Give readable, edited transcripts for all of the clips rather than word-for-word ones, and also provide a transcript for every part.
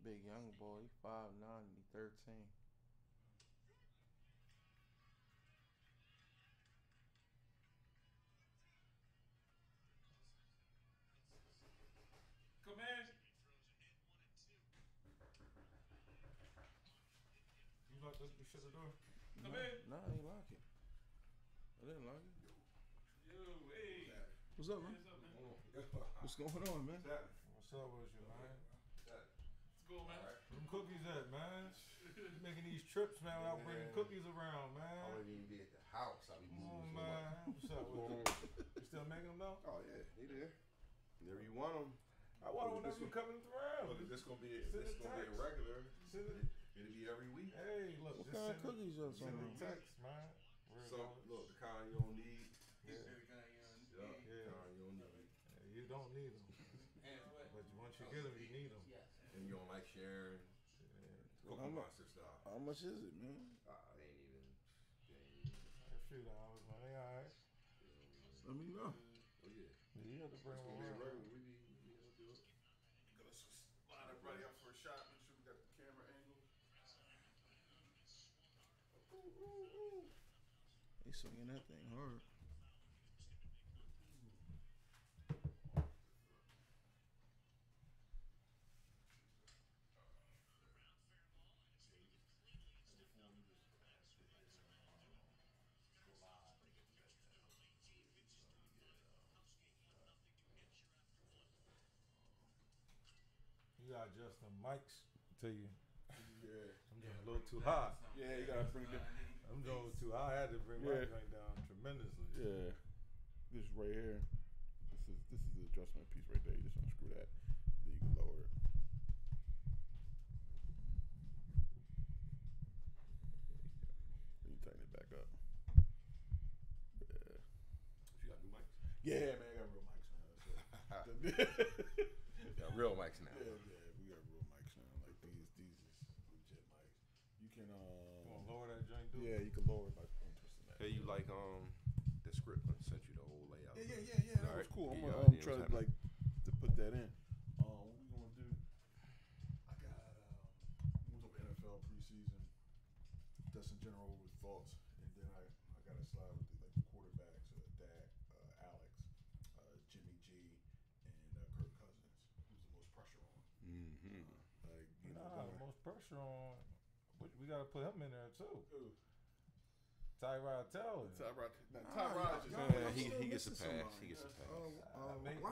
big young boy. He 5'9", he 13. Come in. You lock this shut the door? Come in. No, I ain't lock it. I didn't lock it. Yo, hey. What's up, man? What's going on, man? What's up with you, man? What's going on, man? Where them cookies at, man? You making these trips, man, without bringing cookies around, man. I wouldn't even be at the house. I'll be moving so man. much. What's up with you? You still making them, though? Oh, yeah. They there. Whenever you want them. I want them whenever you coming around. Look, this going to be Send a regular. It'll be every week. Hey, look. What kind of cookies y'all Send talking the about? text, man. So, look, the kind you don't need. Yeah. The kind you don't need. You don't need them. But once you get them, you need them. And you don't like sharing. Cookie Monster stuff. How much is it, man? They ain't even. A few dollars, man. They all right. Let me know. Oh, yeah. You have to bring It's them going to be a around. regular. We be able to do it. Let's line everybody up for a shot. Make sure we got the camera angle. They swinging that thing hard. You gotta adjust them mics to you. Yeah. I'm doing a little too high. Yeah, you got to bring it. I'm doing too high. I had to bring my drink down tremendously. Yeah. This right here. This is the adjustment piece right there. You just unscrew that. Then you can lower it. Then you tighten it back up. Yeah. You got new mics? Yeah, man, I got real mics now. Got real mics now. Yeah, we got real mics now. Like these is legit mics. You can You wanna lower that joint, dude? yeah, you can lower it by twisting that. Hey, you like the script when I sent you the whole layout? Yeah. That was cool. I'm Yeah, gonna yeah, try what's to like to put that in. What we gonna do? I got we went over NFL preseason, just in general with thoughts, and then I got to slide with the quarterbacks, Dak, Alex, Jimmy G, and Kirk Cousins, who's the most pressure on. Mm-hmm. The most pressure on. We gotta put him in there too. Who? Tyrod Taylor. Tyrod. Yeah, he gets a pass. He gets a pass.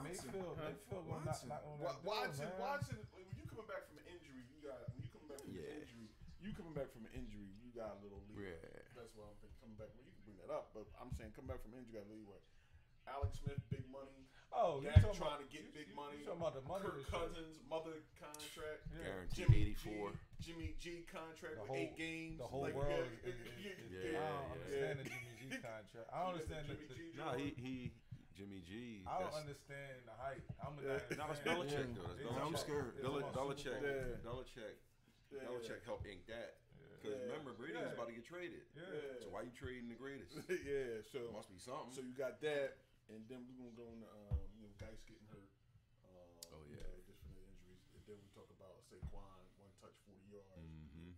Mayfield gonna knock on that door, Watson. When you coming back from an injury, you coming back from an injury, you got a little leeway. Yeah. That's why I'm thinking coming back. Well, you can bring that up, but I'm saying coming back from injury, you got leeway. Alex Smith, big money. Oh, Dak trying to get big money. You talking about the money? Kirk Cousins, mother contract. Yeah. Guaranteed 84. Jimmy G contract with 8 games. The whole world. Yeah. I don't understand the Jimmy G contract. I don't understand Jimmy G. No, he Jimmy G. I don't understand the hype. No, it's Belichick though. That's I'm scared. Belichick helped ink that. Because remember, Brady was about to get traded. Yeah. So why you trading the greatest? Yeah, so Must be something. So you got that, and then we're gonna go into guys getting hurt. Just from the injuries. And then we talk about Saquon, 1 touch, 40 yards,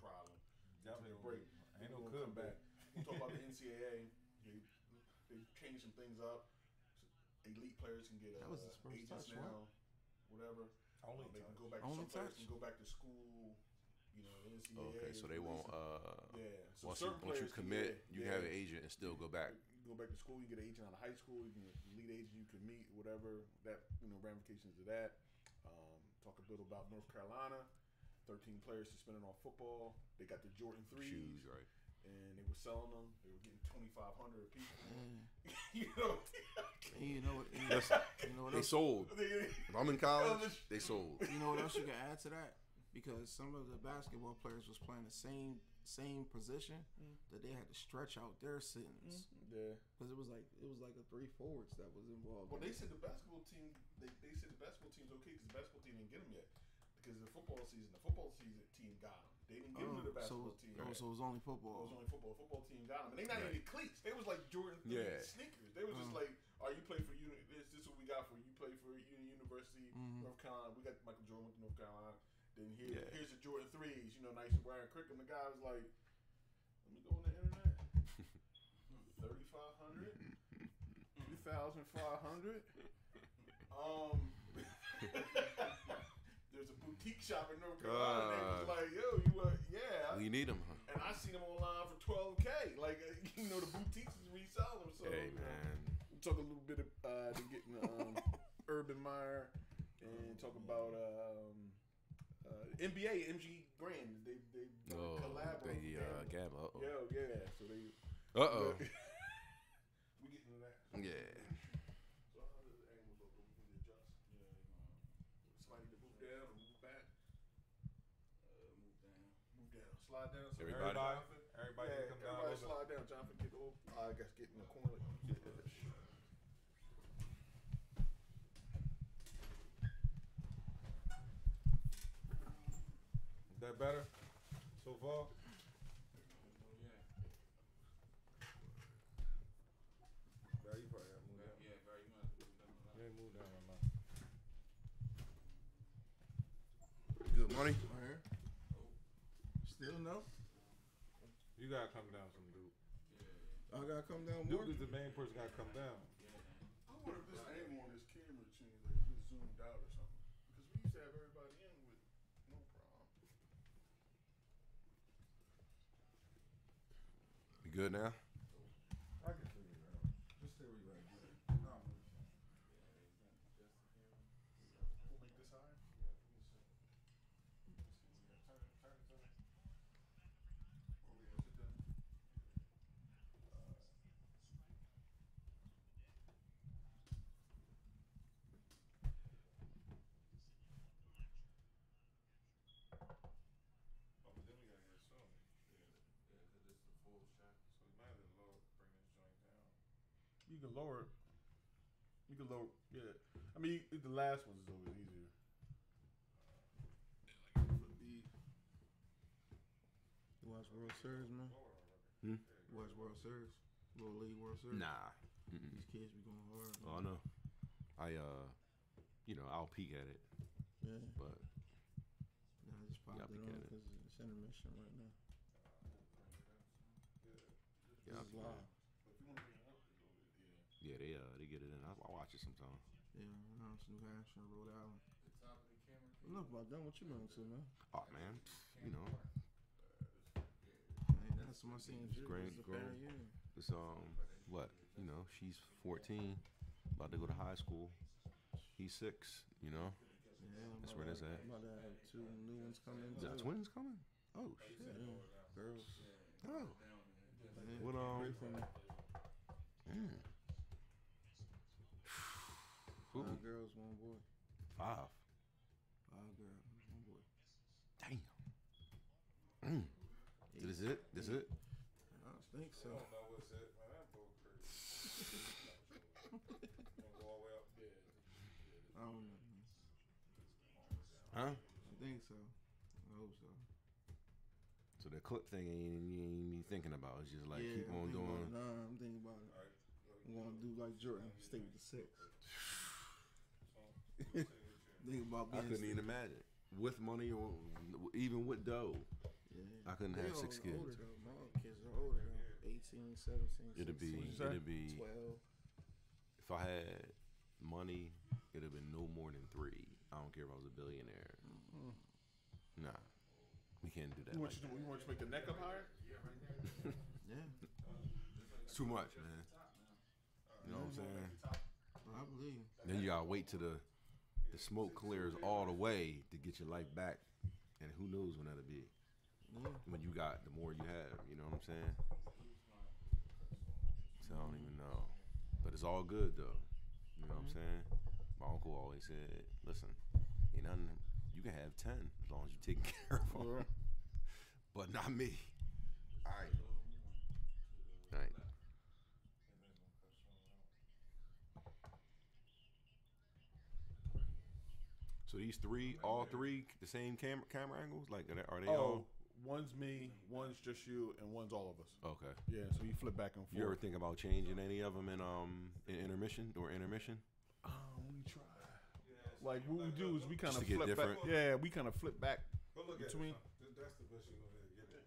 problem. Definitely a break. Ain't no We're gonna good come back. We'll talk about the NCAA. They changed some things up. Elite players can get That was his first agents touch, Only now. Whatever. They can go back. touch. Some players can go back to school. The NCAA. Okay, so they won't. So once you commit, you have an agent and still go back. You go back to school. You get an agent out of high school. You can get an elite agent. You can meet whatever that ramifications of that. Talk a bit about North Carolina. 13 players suspended on football. They got the Jordan 3s. Shoes, right? And they were selling them. They were getting 2,500 a piece. You know what? They else? sold. If I'm in college, they sold. You know what else you can add to that? Because some of the basketball players was playing the same position that they had to stretch out their sentence. Yeah, because it was like a 3 forwards that was involved. Well, they said the basketball team. They said the basketball team's okay because the basketball team didn't get them yet. Because the football season team got them. They didn't give them to the basketball team. So it was only football. It was only football. The football team got them, and they not even cleats. They was like Jordan 3 sneakers. They was just like, "Oh, you play for This is what we got for you. You play for University North Carolina. We got Michael Jordan with North Carolina." Then Yeah. here's the Jordan 3s, you know, nice and wearing cricket. And the guy was like, let me go on the internet. 3,500, 3,500. There's a boutique shop in North Carolina. They was like, yo, You need them, huh? And I seen them online for $12K. Like, you know, the boutiques is reselling them. So, Hey, man. We'll talk a little bit of to getting Urban Meyer and talk about NBA, MG Grand. They collab on Gamma. Yeah. So they. We get into that. Yeah. So how does the angle look? We can adjust. Somebody to move down or move back. Move down. Slide down. So Everybody yeah, can come down. everybody slide down. Jonathan, get over. I guess get in the corner. Is that better so far? Barry, you probably have to move down. Yeah, Barry, you might have to move down. You ain't move down, man. Good money. Right here. Still no. You gotta come down some, dude. I gotta come down more. Dude is the main person gotta come down. I wonder if this angle on this camera changed, like if it's zoomed out or something. Because we used to have everybody in with no problem. You good now? I can figure it out. Just stay where you at. We'll make this higher. Oh, but then we gotta get Sunni. Yeah, because it's the full shot. So we might as well bring this joint down. You can lower it. You can lower, yeah. I mean, the last one is always easier. You watch World Series, man? Hmm? You watch World Series? Little League World Series? Nah. These kids be going hard. Oh, I know. I'll peek at it, Yeah. but Nah, I just popped Yeah, it I on get it. because it's intermission right now. yeah, This is live. yeah, they get it in. I watch it sometimes. Yeah, New Hampshire, Rhode Island. The top of the camera. Enough about that. What you been into, man? Oh man, you know, Hey, that's my senior year. Grand This is the girl. parent year. it's what, she's 14, about to go to high school. He's 6, Yeah, That's where that's at. I'm about to have 2 new ones coming. Is that too. twins coming? Oh shit. Yeah, girls. Oh, Yeah. What, Pray for me. mm. Ooh, 5 girls, 1 boy. 5. 5 girls, 1 boy. Damn. This is it. This is it. I think so. I don't know what's it, man. That bull crazy. Gonna go all the way up there. I don't know. Huh? I think so. I hope so. So the clip thing you ain't even thinking about. It's just like yeah, keep I'm on thinking doing. about it. Nah, I'm thinking about it. I'm gonna do like Jordan, stay with the 6. Think about I being. couldn't even imagine with money or even with dough. Yeah. I couldn't They have 6 all kids. Older though. My kids are older though. 18, 17, It'd 16, be 12. if I had money, it'd have been no more than 3. I don't care if I was a billionaire. Nah, we can't do that. You Like want that. you want to make the neck up higher? Yeah. It's too much, man. You know what I'm saying? I believe. Then you gotta wait till the smoke clears all the way to get your life back, and who knows when that'll be. Yeah. When you got, the more you have. You know what I'm saying? So I don't even know, but it's all good though. You know what I'm saying? My uncle always said, "Listen, ain't nothing. You can have 10 as long as you're taking care of them, but not me." All right. All right. So these 3, all 3, the same camera angles? Like, are they all? One's me, one's just you, and one's all of us. Okay. Yeah, so you flip back and forth. You ever think about changing any of them in intermission or intermission? We try. Like what we do is we kind Just of to get flip back. different. Yeah, we kind of flip back But look at between. it. That's the best you're gonna get it.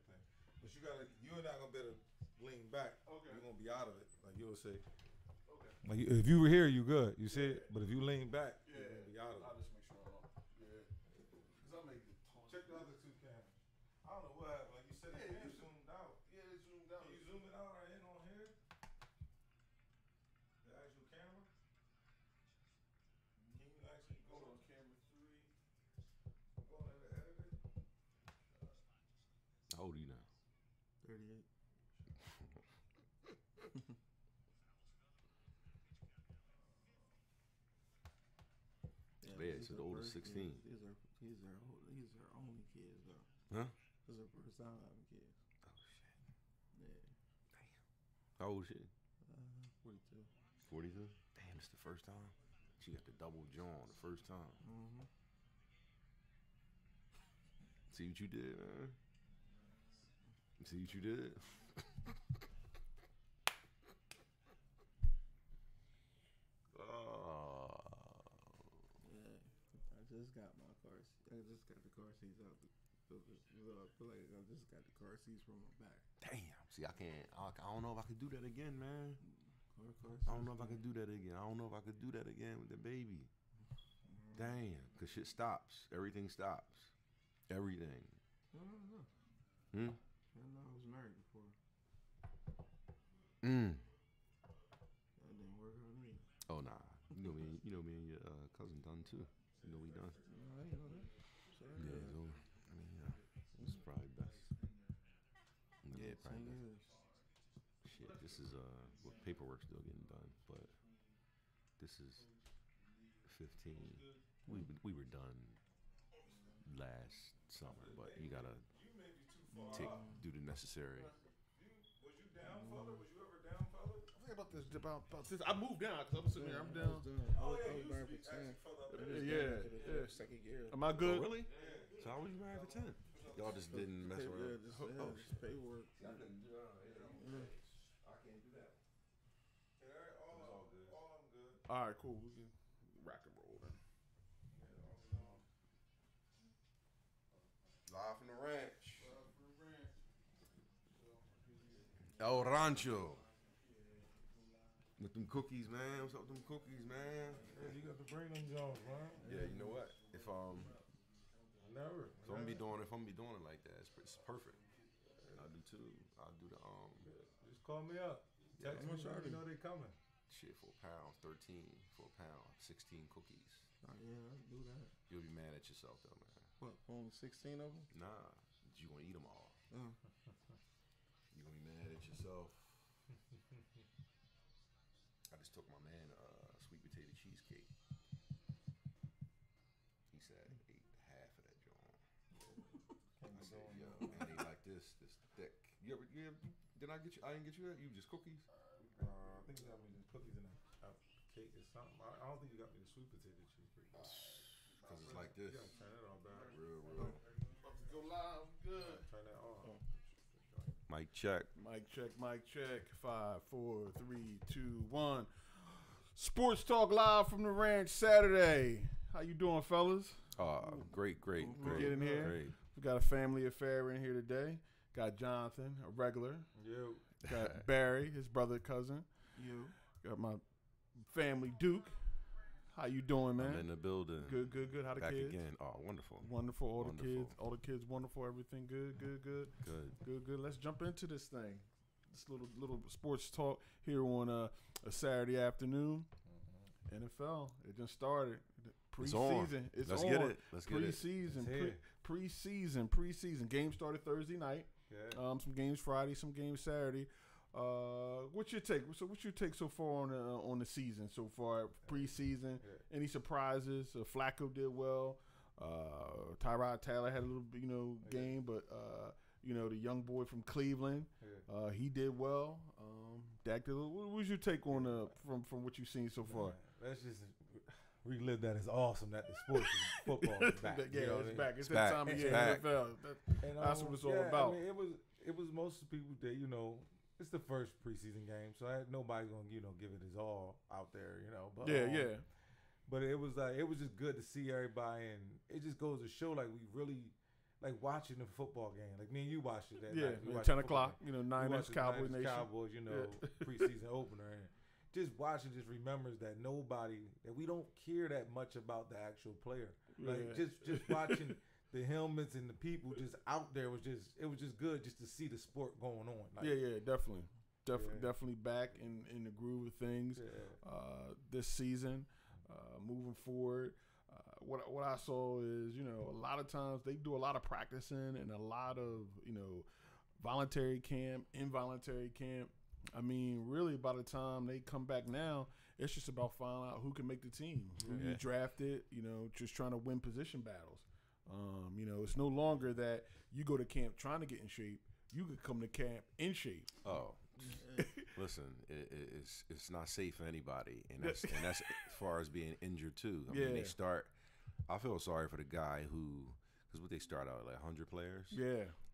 But you're not gonna be able to lean back. Okay. You're gonna be out of it. Like you'll say. Okay. Like if you were here, you good. You see it. But if you lean back, Yeah. you're gonna be out of I'll it. just make sure I'm on. Yeah. Cause I make it. Check the other two cameras. I don't know what happened. Like you said, Yeah, it zoomed out. Yeah, it zoomed out. Can you zoom it out right in on here? The actual camera. Can you actually go on camera 3? Go on the editor. How old are you now? 38. Yeah, these so are the oldest first 16. kids. These are only kids though. Huh? These are first time having kids. Oh shit. Yeah. How old is she? 42. 42. Damn, it's the first time. She got the double jaw the first time. Mm-hmm. See what you did, man. See what you did. Oh. Yeah. I just got my car. I just got the car seats out. I feel like I just got the car seats from my back. Damn. See, I can't. I don't know if I could do that again, man. Car I don't know if I could do that again. I don't know if I could do that again with the baby. Damn. Cause shit stops. Everything stops. Everything. No. Hmm. I know I was married before. Mm. That didn't work on me. Oh nah. You know me and your cousin done too. You know we done. No, I didn't know that. So that's Yeah, good. so I mean, this is probably best. Yeah, 10 probably best. years. Shit, this is well, paperwork's still getting done, but this is 15. We were done last summer, but you gotta do the necessary. Was you down, fella? Was you ever down, fella? I think about this. I moved down because I'm sitting here. I'm down. I was married for 10. Yeah. Second year. Am I good? Oh, really? So how was you married for 10? Y'all just didn't mess around. Just paperwork. I couldn't do that. I can't do that. Yeah, all good. All I'm good. All right, cool. We can rock and roll then. Live from the ranch. El Rancho. With them cookies, man. What's up with them cookies, man? Yeah, you got to bring them Jones, man. Yeah, you know what? If Never. if I'm gonna be doing it like that, it's perfect. And I do too. I'll do the Just call me up. Yeah, Text me, let me know they coming. shit for £1, 13 for £1, 16 cookies. Oh, yeah, I do that. You'll be mad at yourself though, man. What, only 16 of them? Nah, you gonna eat them all. Oh. You gonna be mad at yourself. I just took my man sweet potato cheesecake. He said I ate half of that joint. I said, yo, man, they like this thick. You ever, did I get you? I didn't get you that. You just cookies. I think you got me the cookies and a cake or something. I don't think you got me the sweet potato cheesecake. Cause it's like this. You gotta turn that on back. Real. About to go live. Good. Turn that on. Mic check. Mic check, mic check. 5, 4, 3, 2, 1. Sports Talk live from the ranch Saturday. How you doing, fellas? Great. We get in here. Great. We got a family affair in here today. Got Jonathan, a regular. You. Got Barry, his brother, cousin. You. Got my family, Duke. How you doing, man? I'm in the building. Good. How the Back kids? again. Oh, wonderful. Wonderful. All Wonderful. the kids, wonderful. Everything good. Good. Let's jump into this thing. This little sports talk here on a Saturday afternoon. NFL. It just started. It's on. Preseason. It's Let's on. get it. Let's get it. Preseason. It's here. Preseason. Game started Thursday night. Yeah. Some games Friday. Some games Saturday. What's your take? So what's your take so far on the season so far? Preseason. Yeah. Any surprises? Flacco did well. Tyrod Taylor had a little, game, but the young boy from Cleveland, he did well. Dak did. What was your take on from what you've seen so far? Let's just relive that. It's awesome that the sports football is back. Yeah, you know it's what I mean? back. It's that back. time of It's year. back. NFL. That's what it's all about. I mean, it was most people that it's the first preseason game, so nobody gonna give it his all out there, But Yeah. But it was just good to see everybody, and it just goes to show like we really like watching the football game. Like me and you watched it that night. We watched 10 the football o'clock. game. You know, We Niners, watched the Cowboys Niners, Nation. Cowboys, preseason opener, and just watching just remembers that we don't care that much about the actual player. Like just watching the helmets and the people just out there was just good just to see the sport going on. Like, Definitely. Definitely back in the groove of things this season. Moving forward, what I saw is, a lot of times they do a lot of practicing and a lot of, voluntary camp, involuntary camp. I mean, really, by the time they come back now, it's just about finding out who can make the team, who you drafted, just trying to win position battles. It's no longer that you go to camp trying to get in shape. You could come to camp in shape. Oh, listen, it's not safe for anybody, and that's as far as being injured too. I mean, they start. I feel sorry for the guy because what they start out like 100 players,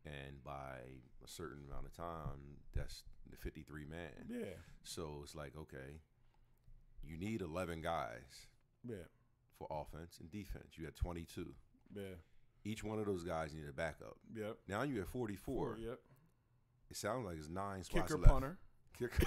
and by a certain amount of time, that's the 53 man. So it's like, okay, you need 11 guys. For offense and defense, you had 22. Each one of those guys needed a backup. Now you have 44. It sounds like it's 9 spots Kicker, left. punter. Kicker.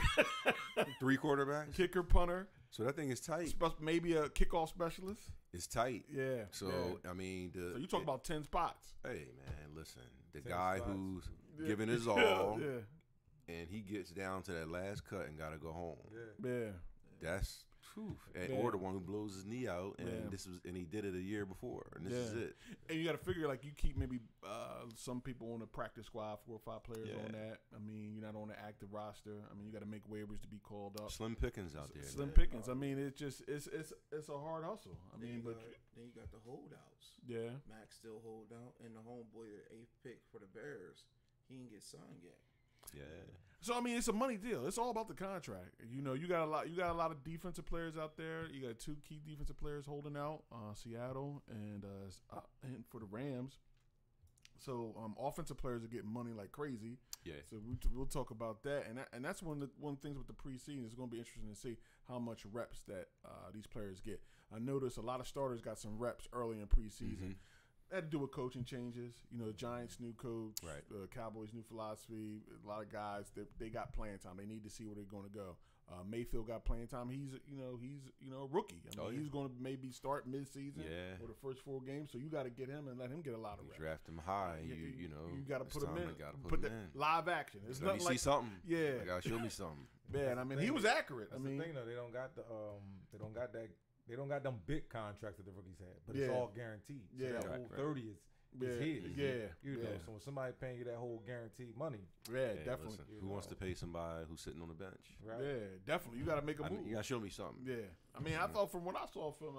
3 quarterbacks. Kicker, punter. So that thing is tight. Maybe a kickoff specialist. It's tight. So I mean, so you talk about 10 spots. Hey man, listen, the 10 guy spots. who's giving his all, and he gets down to that last cut and gotta go home. That's or the one who blows his knee out, and he did it a year before, and this is it. And you got to figure like you keep maybe some people on the practice squad, 4 or 5 players on that. I mean, you're not on the active roster. I mean, you got to make waivers to be called up. Slim pickings out there. Slim pickings. I mean, it's a hard hustle. I mean, then you got the holdouts. Max still hold out, and the homeboy, the 8th pick for the Bears, he didn't get signed yet. So I mean, it's a money deal. It's all about the contract. You got a lot of defensive players out there. You got 2 key defensive players holding out, Seattle and for the Rams. So offensive players are getting money like crazy. So we'll talk about that, and that's one things with the preseason. It's going to be interesting to see how much reps that these players get. I noticed a lot of starters got some reps early in preseason. That had to do with coaching changes. The Giants' new coach, Cowboys' new philosophy. A lot of guys they got playing time. They need to see where they're going to go. Mayfield got playing time. He's a rookie. I mean, he's going to maybe start mid-season or the first 4 games. So you got to get him and let him get a lot of reps. Draft him high. You got to put him in. Put that live action. It's let me see something. Yeah, you got to show me something. Man, I mean, he was accurate. That's the thing though. They don't got them big contracts that the rookies had, but it's all guaranteed. So that whole 30 is his. So when somebody paying you that whole guaranteed money, definitely. Listen, who wants to pay somebody who's sitting on the bench? Definitely. You got to make a move. You got to show me something. I mean, I thought from what I saw from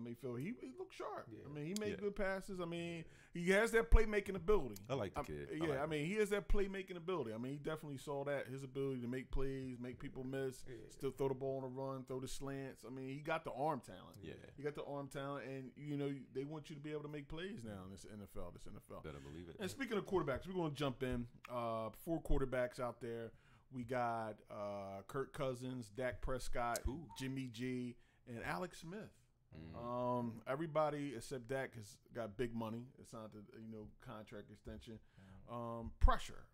Mayfield, he looked sharp. I mean, he made good passes. I mean, he has that playmaking ability. I like the kid. I mean, he has that playmaking ability. I mean, he definitely saw that, his ability to make plays, make people miss, still throw the ball on the run, throw the slants. I mean, he got the arm talent. He got the arm talent, and, they want you to be able to make plays now in this NFL. Better believe it. And speaking of quarterbacks, we're going to jump in. 4 quarterbacks out there. We got Kirk Cousins, Dak Prescott, Jimmy G, and Alex Smith. Everybody except Dak has got big money. It's not the contract extension. Pressure.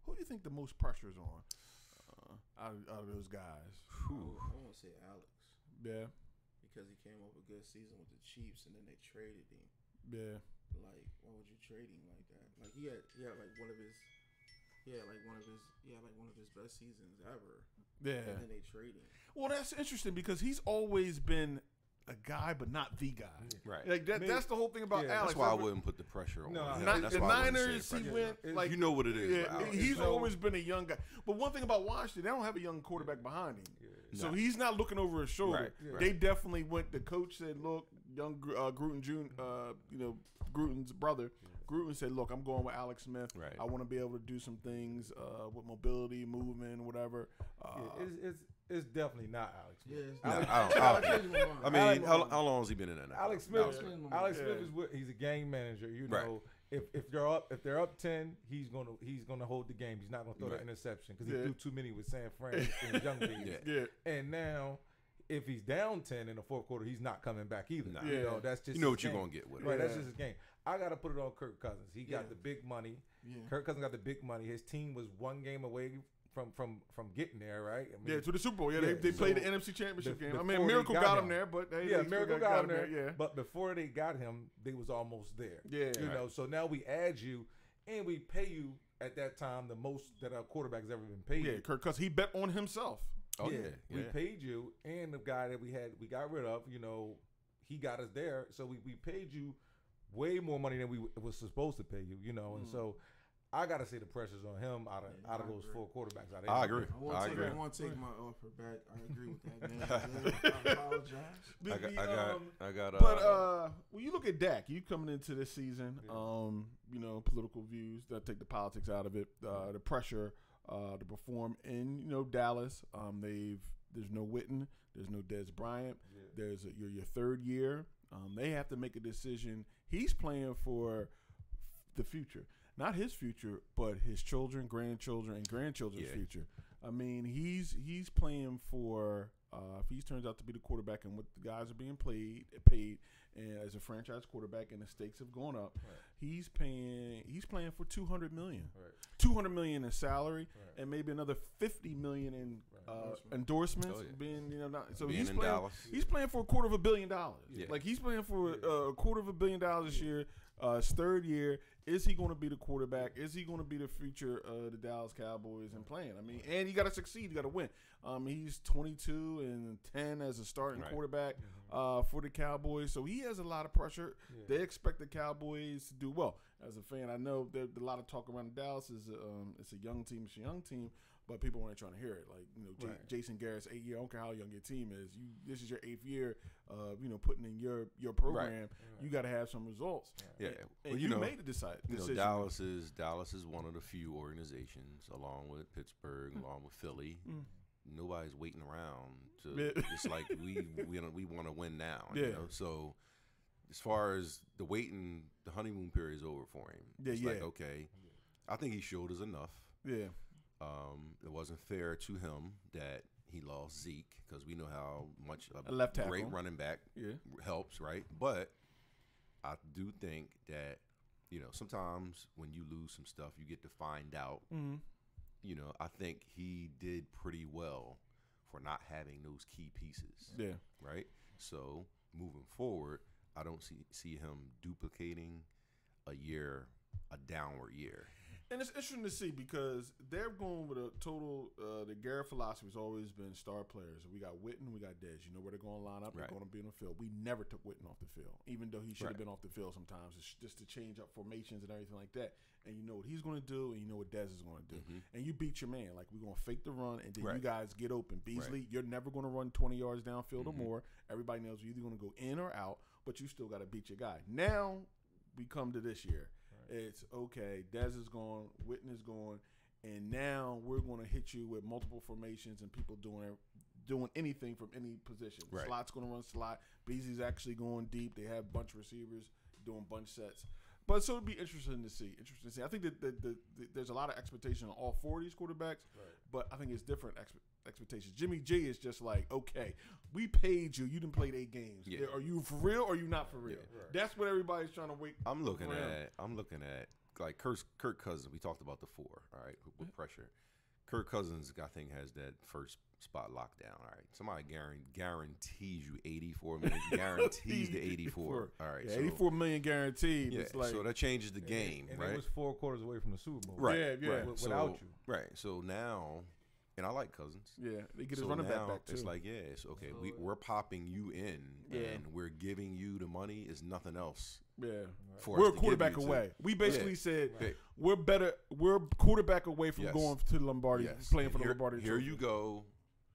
Who do you think the most pressure is on out of those guys? I want to say Alex. Because he came off a good season with the Chiefs, and then they traded him. Like, why would you trade him like that? Like he had like one of his best seasons ever. And then they traded him. Well, that's interesting because he's always been a guy, but not the guy. Right. Like that's the whole thing about Alex. That's why I wouldn't put the pressure on. The Niners, he went like you know what it is. He's always been a young guy. But one thing about Washington, they don't have a young quarterback behind him. So he's not looking over his shoulder. They definitely went. The coach said, "Look, young Gruden Jr., Gruden's brother." Gruden said, "Look, I'm going with Alex Smith. I want to be able to do some things with mobility, movement, whatever." It's definitely not Alex Smith. I mean, how long has he been in that? Alex Smith is he's a game manager. If they're up 10, he's gonna hold the game. He's not gonna throw the interception because he threw too many with San Fran in his young days. And now if he's down 10 in the fourth quarter, he's not coming back either. Nah. You know, that's just You know his what you're game. gonna get with it. Right, that's Yeah. just his game. I gotta put it on Kirk Cousins. He got the big money. Yeah. Kirk Cousins got the big money. His team was one game away from getting there, right? I mean, Yeah, to the Super Bowl. Yeah, Yeah, they played the so NFC Championship game. I before mean, they Miracle got got him. him there, but they Miracle got him there. Yeah, But before they got him, they was almost there. Yeah. You know, so now we add you, and we pay you at that time the most that our quarterback's ever been paid. yeah, Kirk Cousins. He bet on himself. Oh yeah. We paid you, and the guy that we got rid of. You know, he got us there, so we paid you way more money than we was supposed to pay you. You know, and so I gotta say the pressure's on him out of those four quarterbacks. I agree. I won't take my offer back. I agree with that, man. I apologize. I got. But when you look at Dak, you coming into this season, you know, political views that take the politics out of it, the pressure to perform in, you know, Dallas. There's no Witten, there's no Des Bryant. There's your third year. They have to make a decision. He's playing for the future. Not his future, but his children, grandchildren, and grandchildren's future. I mean, he's playing for if he turns out to be the quarterback and what the guys are being paid, and as a franchise quarterback, and the stakes have gone up, he's playing for $200 million, $200 million in salary, and maybe another $50 million in endorsements. Being so being he's in playing. Dallas. He's playing for $250 million. Yeah. Like he's playing for $250 million this year. His third year. Is he going to be the quarterback? Is he going to be the future of the Dallas Cowboys and playing? I mean, and you got to succeed. You got to win. He's 22-10 as a starting quarterback for the Cowboys, so he has a lot of pressure. They expect the Cowboys to do well. As a fan, I know there's a lot of talk around Dallas. It's a young team. It's a young team. But people weren't trying to hear it. Like, you know, Jason Garrett's 8 year. I don't care how young your team is. This is your 8th year of, you know, putting in your program. You got to have some results. Yeah. And Well, you know, made a decision. You know, Dallas is one of the few organizations, along with Pittsburgh, along with Philly. Nobody's waiting around to just like we want to win now. You know? So as far as the honeymoon period is over for him. It's like, okay, I think he showed us enough. Yeah. It wasn't fair to him that he lost Zeke, because we know how much A left tackle. great running back helps, right? But I do think that, you know, sometimes when you lose some stuff, you get to find out. You know, I think he did pretty well for not having those key pieces. Yeah. Right? So moving forward, I don't see him duplicating a downward year. And it's interesting to see because they're going with a total. The Garrett philosophy has always been star players. We got Witten, we got Dez. You know where they're going to line up. They're going to be on the field. We never took Witten off the field, even though he should have been off the field sometimes. It's just to change up formations and everything like that. And you know what he's going to do, and you know what Dez is going to do. And you beat your man. Like, we're going to fake the run, and then you guys get open. Beasley, you're never going to run 20 yards downfield or more. Everybody knows you're either going to go in or out, but you still got to beat your guy. Now we come to this year. It's okay. Dez is gone. Witten is gone, and now we're going to hit you with multiple formations and people doing anything from any position. Slot's going to run slot. Beasley's actually going deep. They have a bunch of receivers doing bunch sets. But so it'd be interesting to see. I think that there's a lot of expectation on all four of these quarterbacks, but I think it's different expectations. Jimmy G is just like, okay, we paid you. You didn't play 8 games. Yeah. Are you for real or are you not for real? That's what everybody's trying to wait. I'm looking at like Kirk Cousins. We talked about the 4, all right, with pressure. Kirk Cousins, I think, has that first spot locked down. All right, somebody guarantees you $84 million. Guarantees the 84. All right, so, $84 million guaranteed. Yeah, it's like, so that changes the game, and right? it was 4 quarters away from the Super Bowl. Right, without you. Right. So now, and I like Cousins. Yeah, they get his running back too. It's like, it's okay. We're popping you in, and we're giving you the money. Is nothing else. Yeah, for we're us a quarterback away. We basically said we're better. We're quarterback away from going to the Lombardi, playing for the Lombardi. Here you go.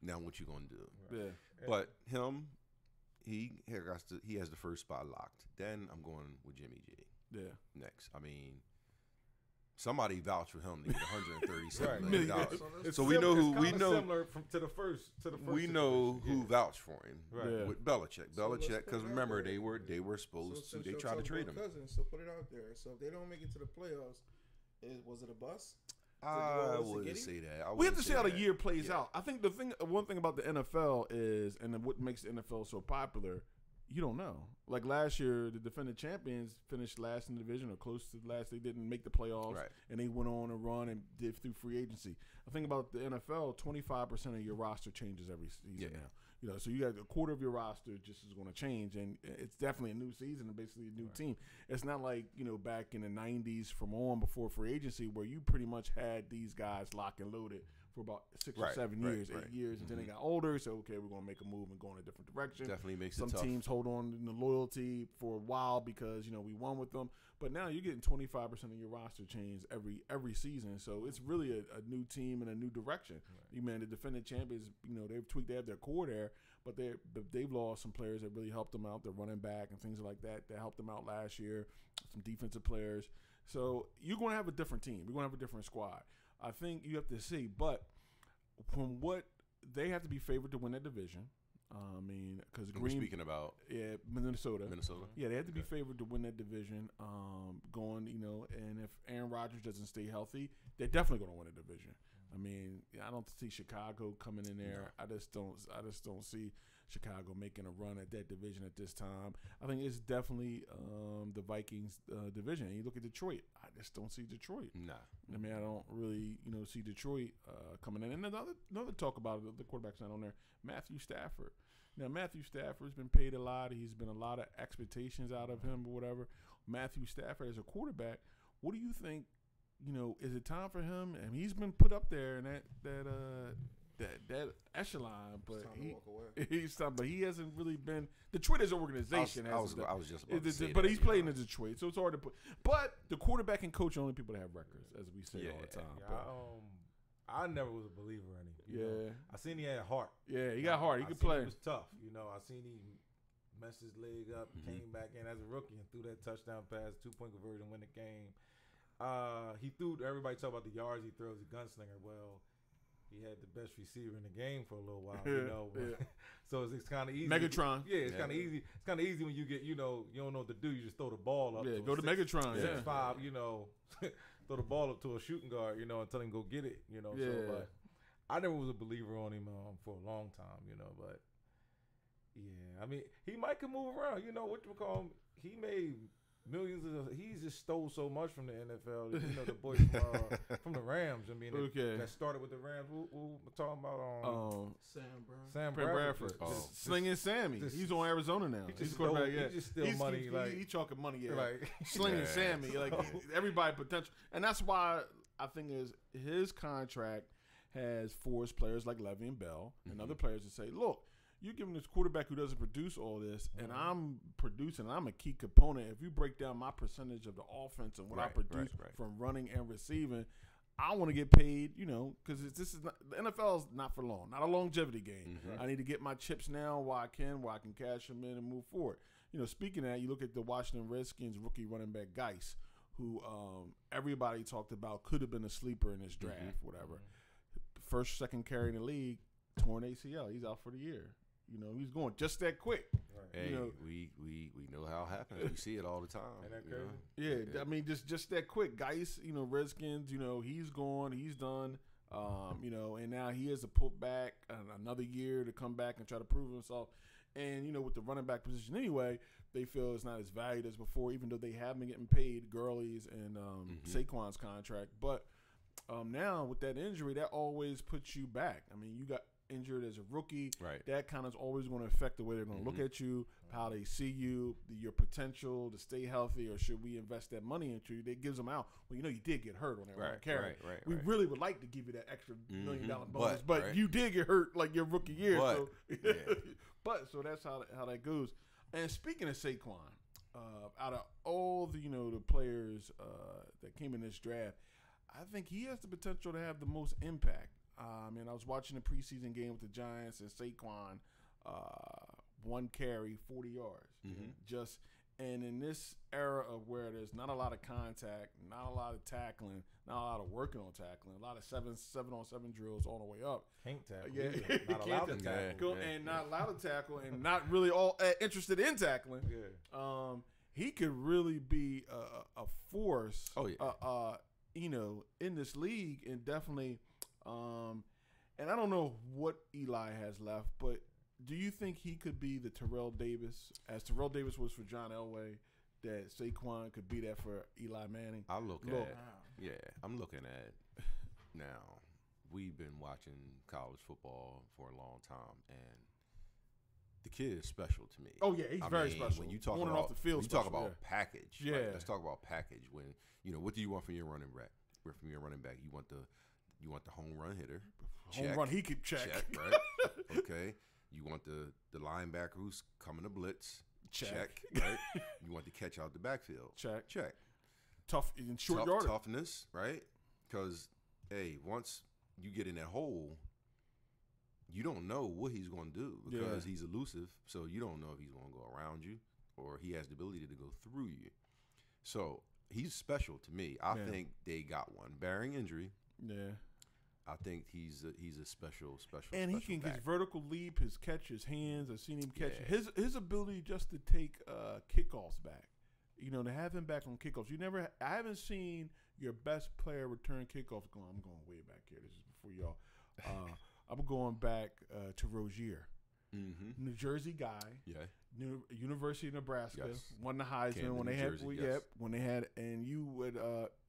Now what you gonna do? Yeah, but him, he has the first spot locked. Then I'm going with Jimmy G. Yeah, next. I mean, somebody vouched for him to get $137 million. So we know who we know similar to the first. We know who vouched for him with Belichick. Belichick, because remember they were supposed to. They tried to trade him. Cousins, so put it out there. So if they don't make it to the playoffs, was it a bust? I wouldn't say that. We have to see how the year plays out. I think one thing about the NFL is, and what makes the NFL so popular, you don't know. Like last year, the defending champions finished last in the division or close to last. They didn't make the playoffs, and they went on a run and did through free agency. I think about the NFL, 25% of your roster changes every season now. You know, so you got a quarter of your roster just is going to change, and it's definitely a new season and basically a new team. It's not like, you know, back in the 90s from on before free agency where you pretty much had these guys locked and loaded for about 6 or 7 years, 8 years, and then they got older. So, okay, we're going to make a move and go in a different direction. Definitely makes it tough. tough. Some teams hold on to the loyalty for a while because, you know, we won with them. But now you're getting 25% of your roster change every season. So it's really a new team and a new direction. You man, the defending champions, you know, they have their core there, but they've lost some players that really helped them out. They're running back and things like that helped them out last year. Some defensive players. So you're going to have a different team. You're going to have a different squad. I think you have to see. But from what they have to be favored to win that division. I mean, because we're speaking about Minnesota. Yeah, they had to be favored to win that division. Going, you know, and if Aaron Rodgers doesn't stay healthy, they're definitely going to win a division. I mean, I don't see Chicago coming in there. No. I just don't see Chicago making a run at that division at this time. I think it's definitely the Vikings division. And you look at Detroit, I just don't see Detroit. Nah. I mean, I don't really, you know, see Detroit coming in. And another talk about it, the quarterback's not on there, Matthew Stafford. Now, Matthew Stafford's been paid a lot. He's been a lot of expectations out of him or whatever. Matthew Stafford as a quarterback, what do you think, you know, is it time for him? And he's been put up there in that echelon, but he hasn't really been. Detroit as an organization I was just about to say but that, he's playing in Detroit, so it's hard to put. But the quarterback and coach are only people that have records, as we say all the time. I never was a believer in him. You know? I seen he had heart. Yeah, he got heart. He could play. He was tough. You know, I seen he messed his leg up, came back in as a rookie and threw that touchdown pass, 2-point conversion, win the game. He threw. Everybody talk about the yards he throws. A gunslinger. Well, he had the best receiver in the game for a little while. You know, so it's kind of easy. Megatron. Yeah, it's kind of easy. It's kind of easy when you get, you know, you don't know what to do. You just throw the ball up. Yeah, go to Megatron. 6'5", you know, throw the ball up to a shooting guard, you know, and tell him go get it. You know, so but I never was a believer on him for a long time. You know, but yeah, I mean, he might could move around. You know what you call him? He made millions of. He just stole so much from the NFL. You know, the boy from the Rams. I mean, that started with the Rams. Who we're talking about? Sam Bradford. Slinging Sammy. He's on Arizona now. He's quarterback. He just steal money. He chalking money. Yeah, like Slinging Sammy. Like everybody potential, and that's why I think his contract has forced players like Le'Veon Bell and other players to say, look. You're giving this quarterback who doesn't produce all this, and I'm producing. I'm a key component. If you break down my percentage of the offense and what I produce from running and receiving, I want to get paid, you know, because this is not, the NFL is not for long, not a longevity game. I need to get my chips now while I can cash them in and move forward. You know, speaking of that, you look at the Washington Redskins rookie running back Geis, who everybody talked about could have been a sleeper in this draft, whatever. First, second carry in the league, torn ACL. He's out for the year. You know, he's going just that quick. Hey, you know, we know how it happens. We see it all the time. Ain't that crazy? Yeah, I mean, just that quick. Geis, you know, Redskins, you know, he's gone. He's done. You know, and now he has to put back another year to come back and try to prove himself. And, you know, with the running back position anyway, they feel it's not as valued as before, even though they have been getting paid Gurley's and Saquon's contract. But now with that injury, that always puts you back. I mean, you got injured as a rookie, that kind of is always going to affect the way they're going to look at you, how they see you, your potential to stay healthy, or should we invest that money into you? That gives them out. Well, you know, you did get hurt on that one carry. We really would like to give you that extra $1 million bonus, but you did get hurt like your rookie year. So that's how that goes. And speaking of Saquon, out of all the the players that came in this draft, I think he has the potential to have the most impact. I mean, I was watching the preseason game with the Giants, and Saquon, one carry, 40 yards. And in this era of where there's not a lot of contact, not a lot of tackling, not a lot of working on tackling, a lot of 7-on-7 drills all the way up. Can't tackle. Not allowed to tackle. And not allowed to tackle, and not really all interested in tackling. He could really be a force. in this league, and definitely, and I don't know what Eli has left, but do you think he could be the Terrell Davis, as Terrell Davis was for John Elway, that Saquon could be that for Eli Manning? I'm looking at now. We've been watching college football for a long time, and the kid is special to me. Oh yeah, he's very special. When you talk on and about off the field, talk about package. Yeah, right? Let's talk about package. When what do you want from your running back? From your running back, you want the home run hitter. Home run, he could check. Right? Okay. You want the linebacker who's coming to blitz. Check. Right. You want the catch out the backfield. Check. Tough in short yardage. Toughness, right? Because once you get in that hole, you don't know what he's going to do because he's elusive. So you don't know if he's going to go around you or he has the ability to go through you. So he's special to me. I think they got one, barring injury. Yeah. I think he's a special. And he can back. his vertical leap, his catch, his hands. I've seen him catch his ability just to take kickoffs back. To have him back on kickoffs. I haven't seen your best player return kickoffs. I'm going way back here. This is before y'all. I'm going back to Rozier, New Jersey guy. Yeah. University of Nebraska. Yes. Won the Heisman Camden, when they New had. Jersey, yes. When they had, and you would.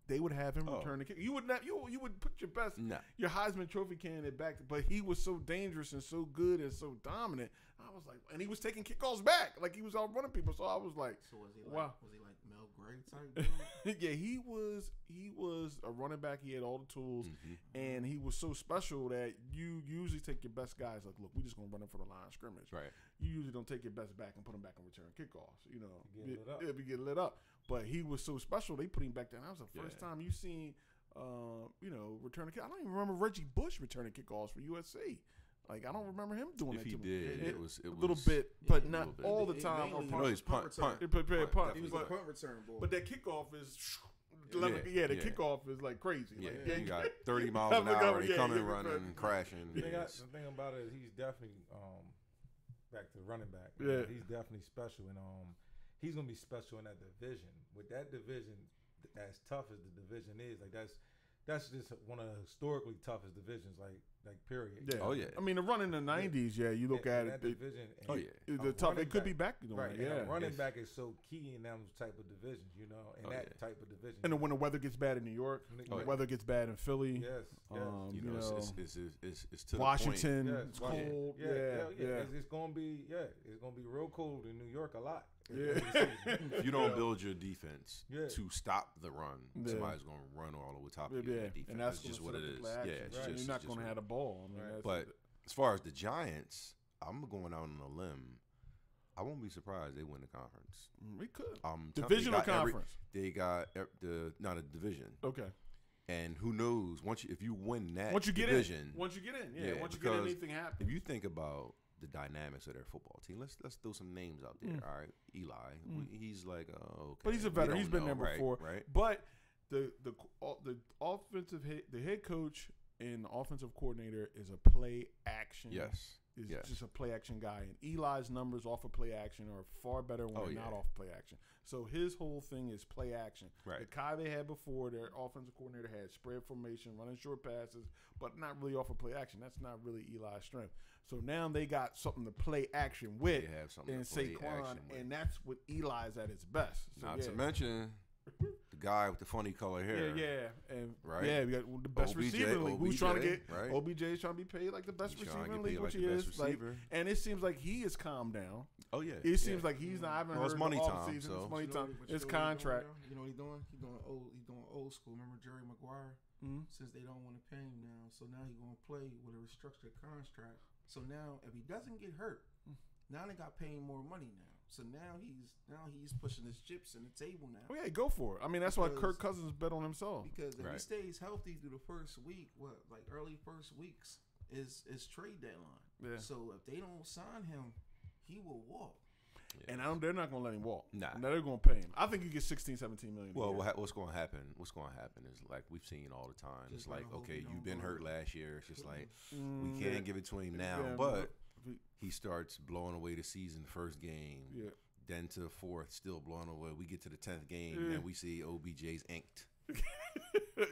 They would have him return the kick. You would not. You would put your best, your Heisman Trophy candidate back. But he was so dangerous and so good and so dominant. I was like, and he was taking kickoffs back, like he was out running people. So I was like, so was he wow. Was he like Mel Gray type dude? Yeah, he was a running back. He had all the tools, and he was so special that you usually take your best guys. Like, look, we're just gonna run him for the line of scrimmage. Right. You usually don't take your best back and put him back on return kickoffs. Be getting lit up. But he was so special. They put him back there. That was the first time you seen, returning kick. I don't even remember Reggie Bush returning kickoffs for USC. Like, I don't remember him doing if that. If he did, it was a little bit, but not all the time. He's punt. He was a punt return boy. But that kickoff is. The kickoff is like crazy. Yeah, like, you got 30 miles an hour and he coming running, crashing. The thing about it is he's definitely back to running back. Yeah, he's definitely special, and he's gonna be special in that division. With that division, as tough as the division is, like that's just one of the historically toughest divisions, like period. Yeah. Oh yeah. I mean, the run in the '90s. Yeah, you look at it. That division. The tough. It could be back. Right. Yeah. Running back is so key in those type of divisions, type of division. And when the weather gets bad in New York, the weather gets bad in Philly. Yes. It's to Washington. The point. It's cold. It's gonna be real cold in New York a lot. Yeah. If you don't build your defense to stop the run, somebody's going to run all over top of you. That defense. And that's just what it is. You're not going to have the ball. I mean, but as far as the Giants, I'm going out on a limb. I won't be surprised they win the conference. We could. Divisional conference. They got not a division. Okay. And who knows? If you win that once you get division, in, once you get in, anything happens. If you think about the dynamics of their football team, let's throw some names out there. All right, Eli, he's like, okay, but he's a veteran. He's been there before, right? But the offensive head coach and offensive coordinator is a play action. Yes. Just a play action guy, and Eli's numbers off of play action are far better when they're not off play action. So his whole thing is play action. Right. The guy they had before, their offensive coordinator had spread formation, running short passes, but not really off of play action. That's not really Eli's strength. So now they got something to play action with, and Saquon, and that's what Eli's at its best. So, not to mention the guy with the funny color hair. And right. We got the best receiver in the league. Who's trying to get OBJ is trying to be paid like the best receiver in the league, which he is. Like, and it seems like he is calmed down. Oh yeah. It seems like he's not. I haven't heard it's money all time. Season. So. It's money time. It's contract. contract. You know what he's doing? He's doing old school. Remember Jerry Maguire? Since they don't want to pay him now, so now he's going to play with a restructured contract. So now, if he doesn't get hurt, now they got paying more money now. So now he's pushing his chips in the table now. Oh yeah, go for it. I mean, that's why Kirk Cousins bet on himself. Because if he stays healthy through the first week, early first weeks is trade deadline. Yeah. So if they don't sign him, he will walk. Yeah. And they're not going to let him walk. Nah. They're going to pay him. I think you get $16, $17 million. Well, what's going to happen? What's going to happen is like we've seen all the time. It's like, okay, you've been hurt last year. It's just like we can't give it to him now, but he starts blowing away the season first game. Yeah. Then to the fourth, still blowing away. We get to the 10th game, and we see OBJ's inked.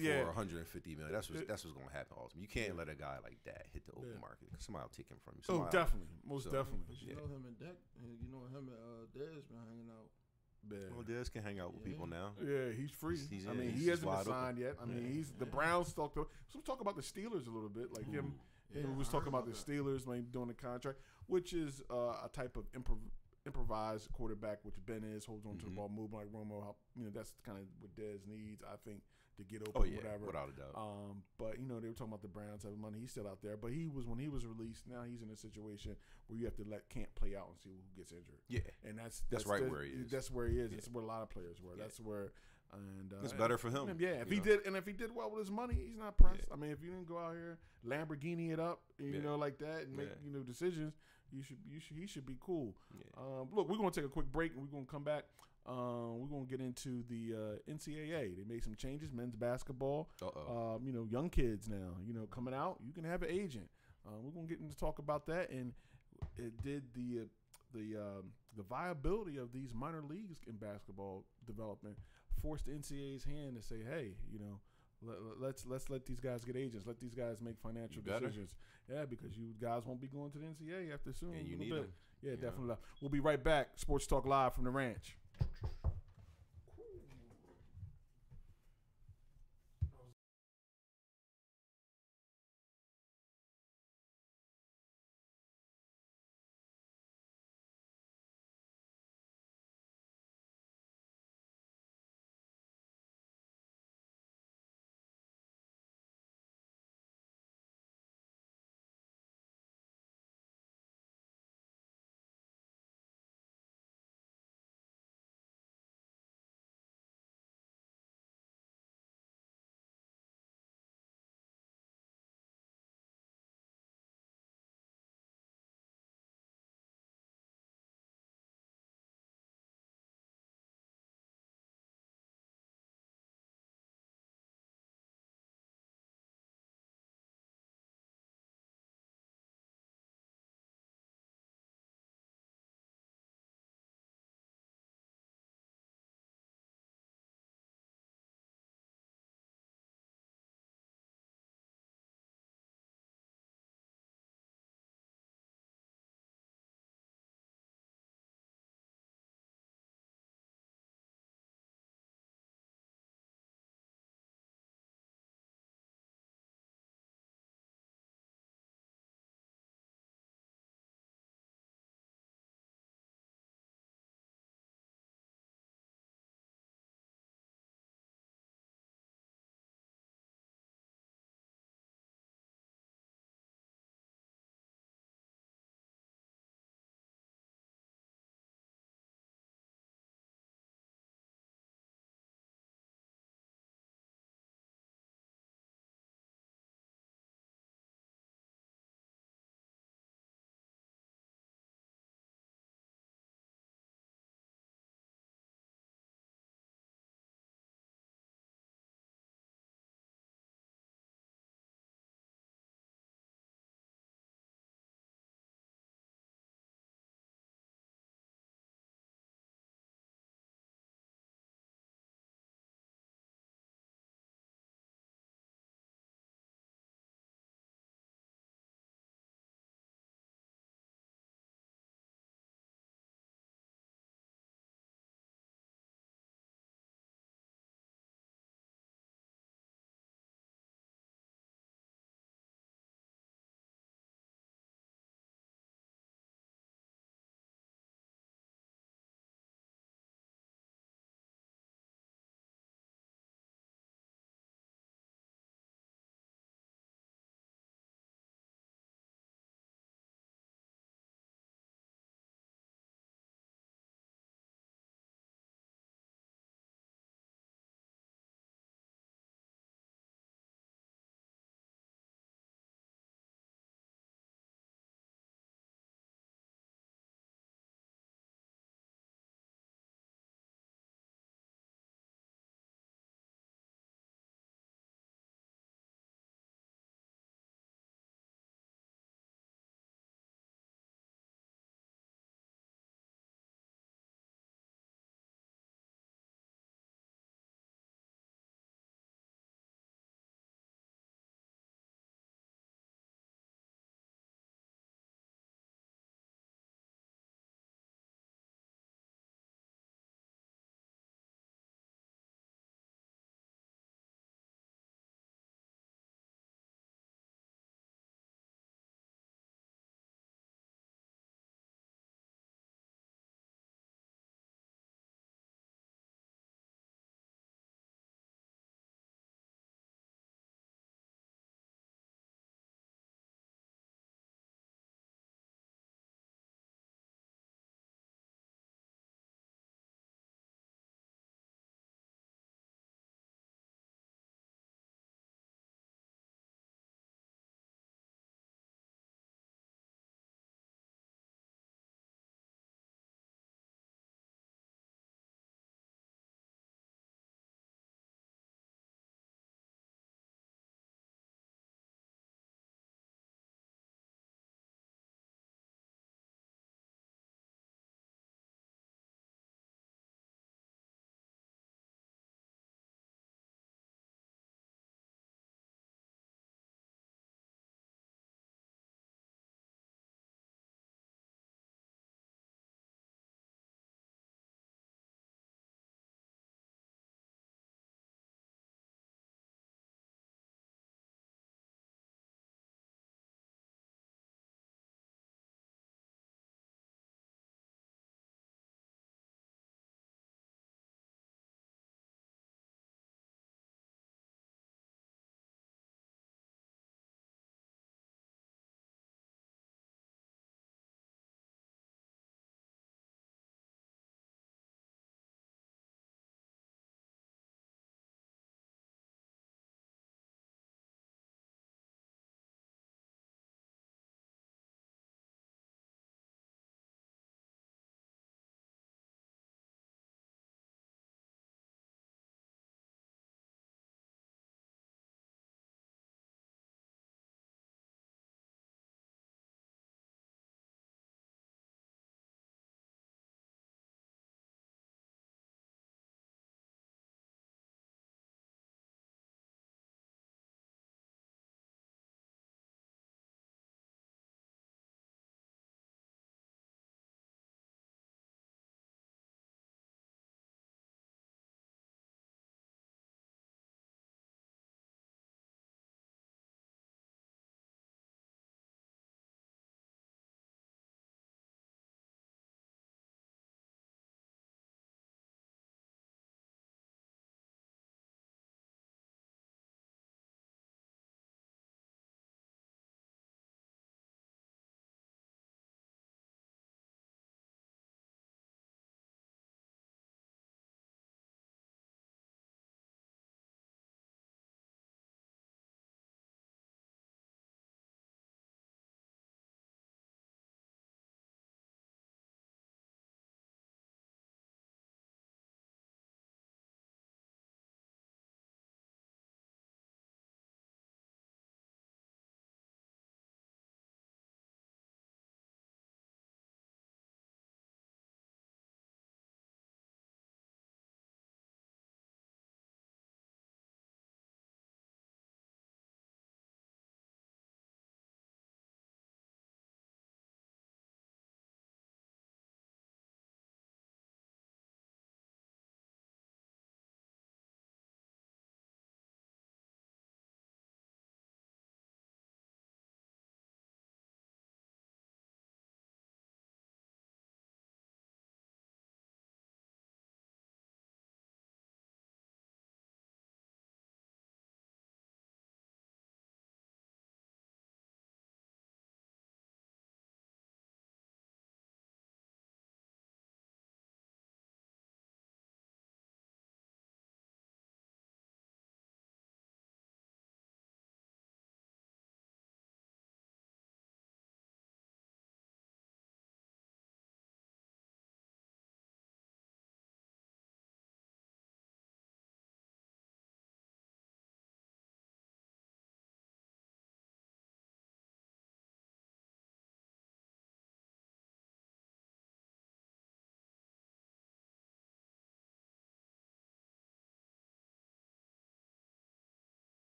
Yeah. For 150 million. That's what's gonna happen. Ultimately, you can't let a guy like that hit the open market because somebody will take him from you. Oh, definitely, most definitely. But you know him and Deck, you know him and Dez been hanging out. Well, Dez can hang out with people now. Yeah, he's free. He's I mean, he hasn't been signed yet. I mean, he's the Browns talked. So let's talk about the Steelers a little bit. Like him, he was talking about the Steelers like doing the contract, which is a type of improvised quarterback, which Ben is, holds on to the ball, moving like Romo. You know, that's kind of what Dez needs, I think, to get open, whatever. Without a doubt. But you know, they were talking about the Browns having money. He's still out there, but when he was released, now he's in a situation where you have to let camp play out and see who gets injured. Yeah, and that's right where he is. That's where he is. That's where a lot of players were. That's where. And it's better for him. Yeah, if he did well with his money, he's not pressed. I mean, if you didn't go out here Lamborghini it up, you know, like that, and make decisions, he should be cool. Yeah. Look, we're gonna take a quick break and we're gonna come back. We're gonna get into the NCAA. They made some changes, men's basketball. You know, young kids now, you know, coming out. You can have an agent. We're gonna get into talk about that, and it did the viability of these minor leagues in basketball development forced the NCAA's hand to say, hey, you know, let's let these guys get agents. Let these guys make financial decisions. Yeah, because you guys won't be going to the NCAA after soon. And you need them. Yeah, definitely. We'll be right back. Sports Talk Live from the Ranch.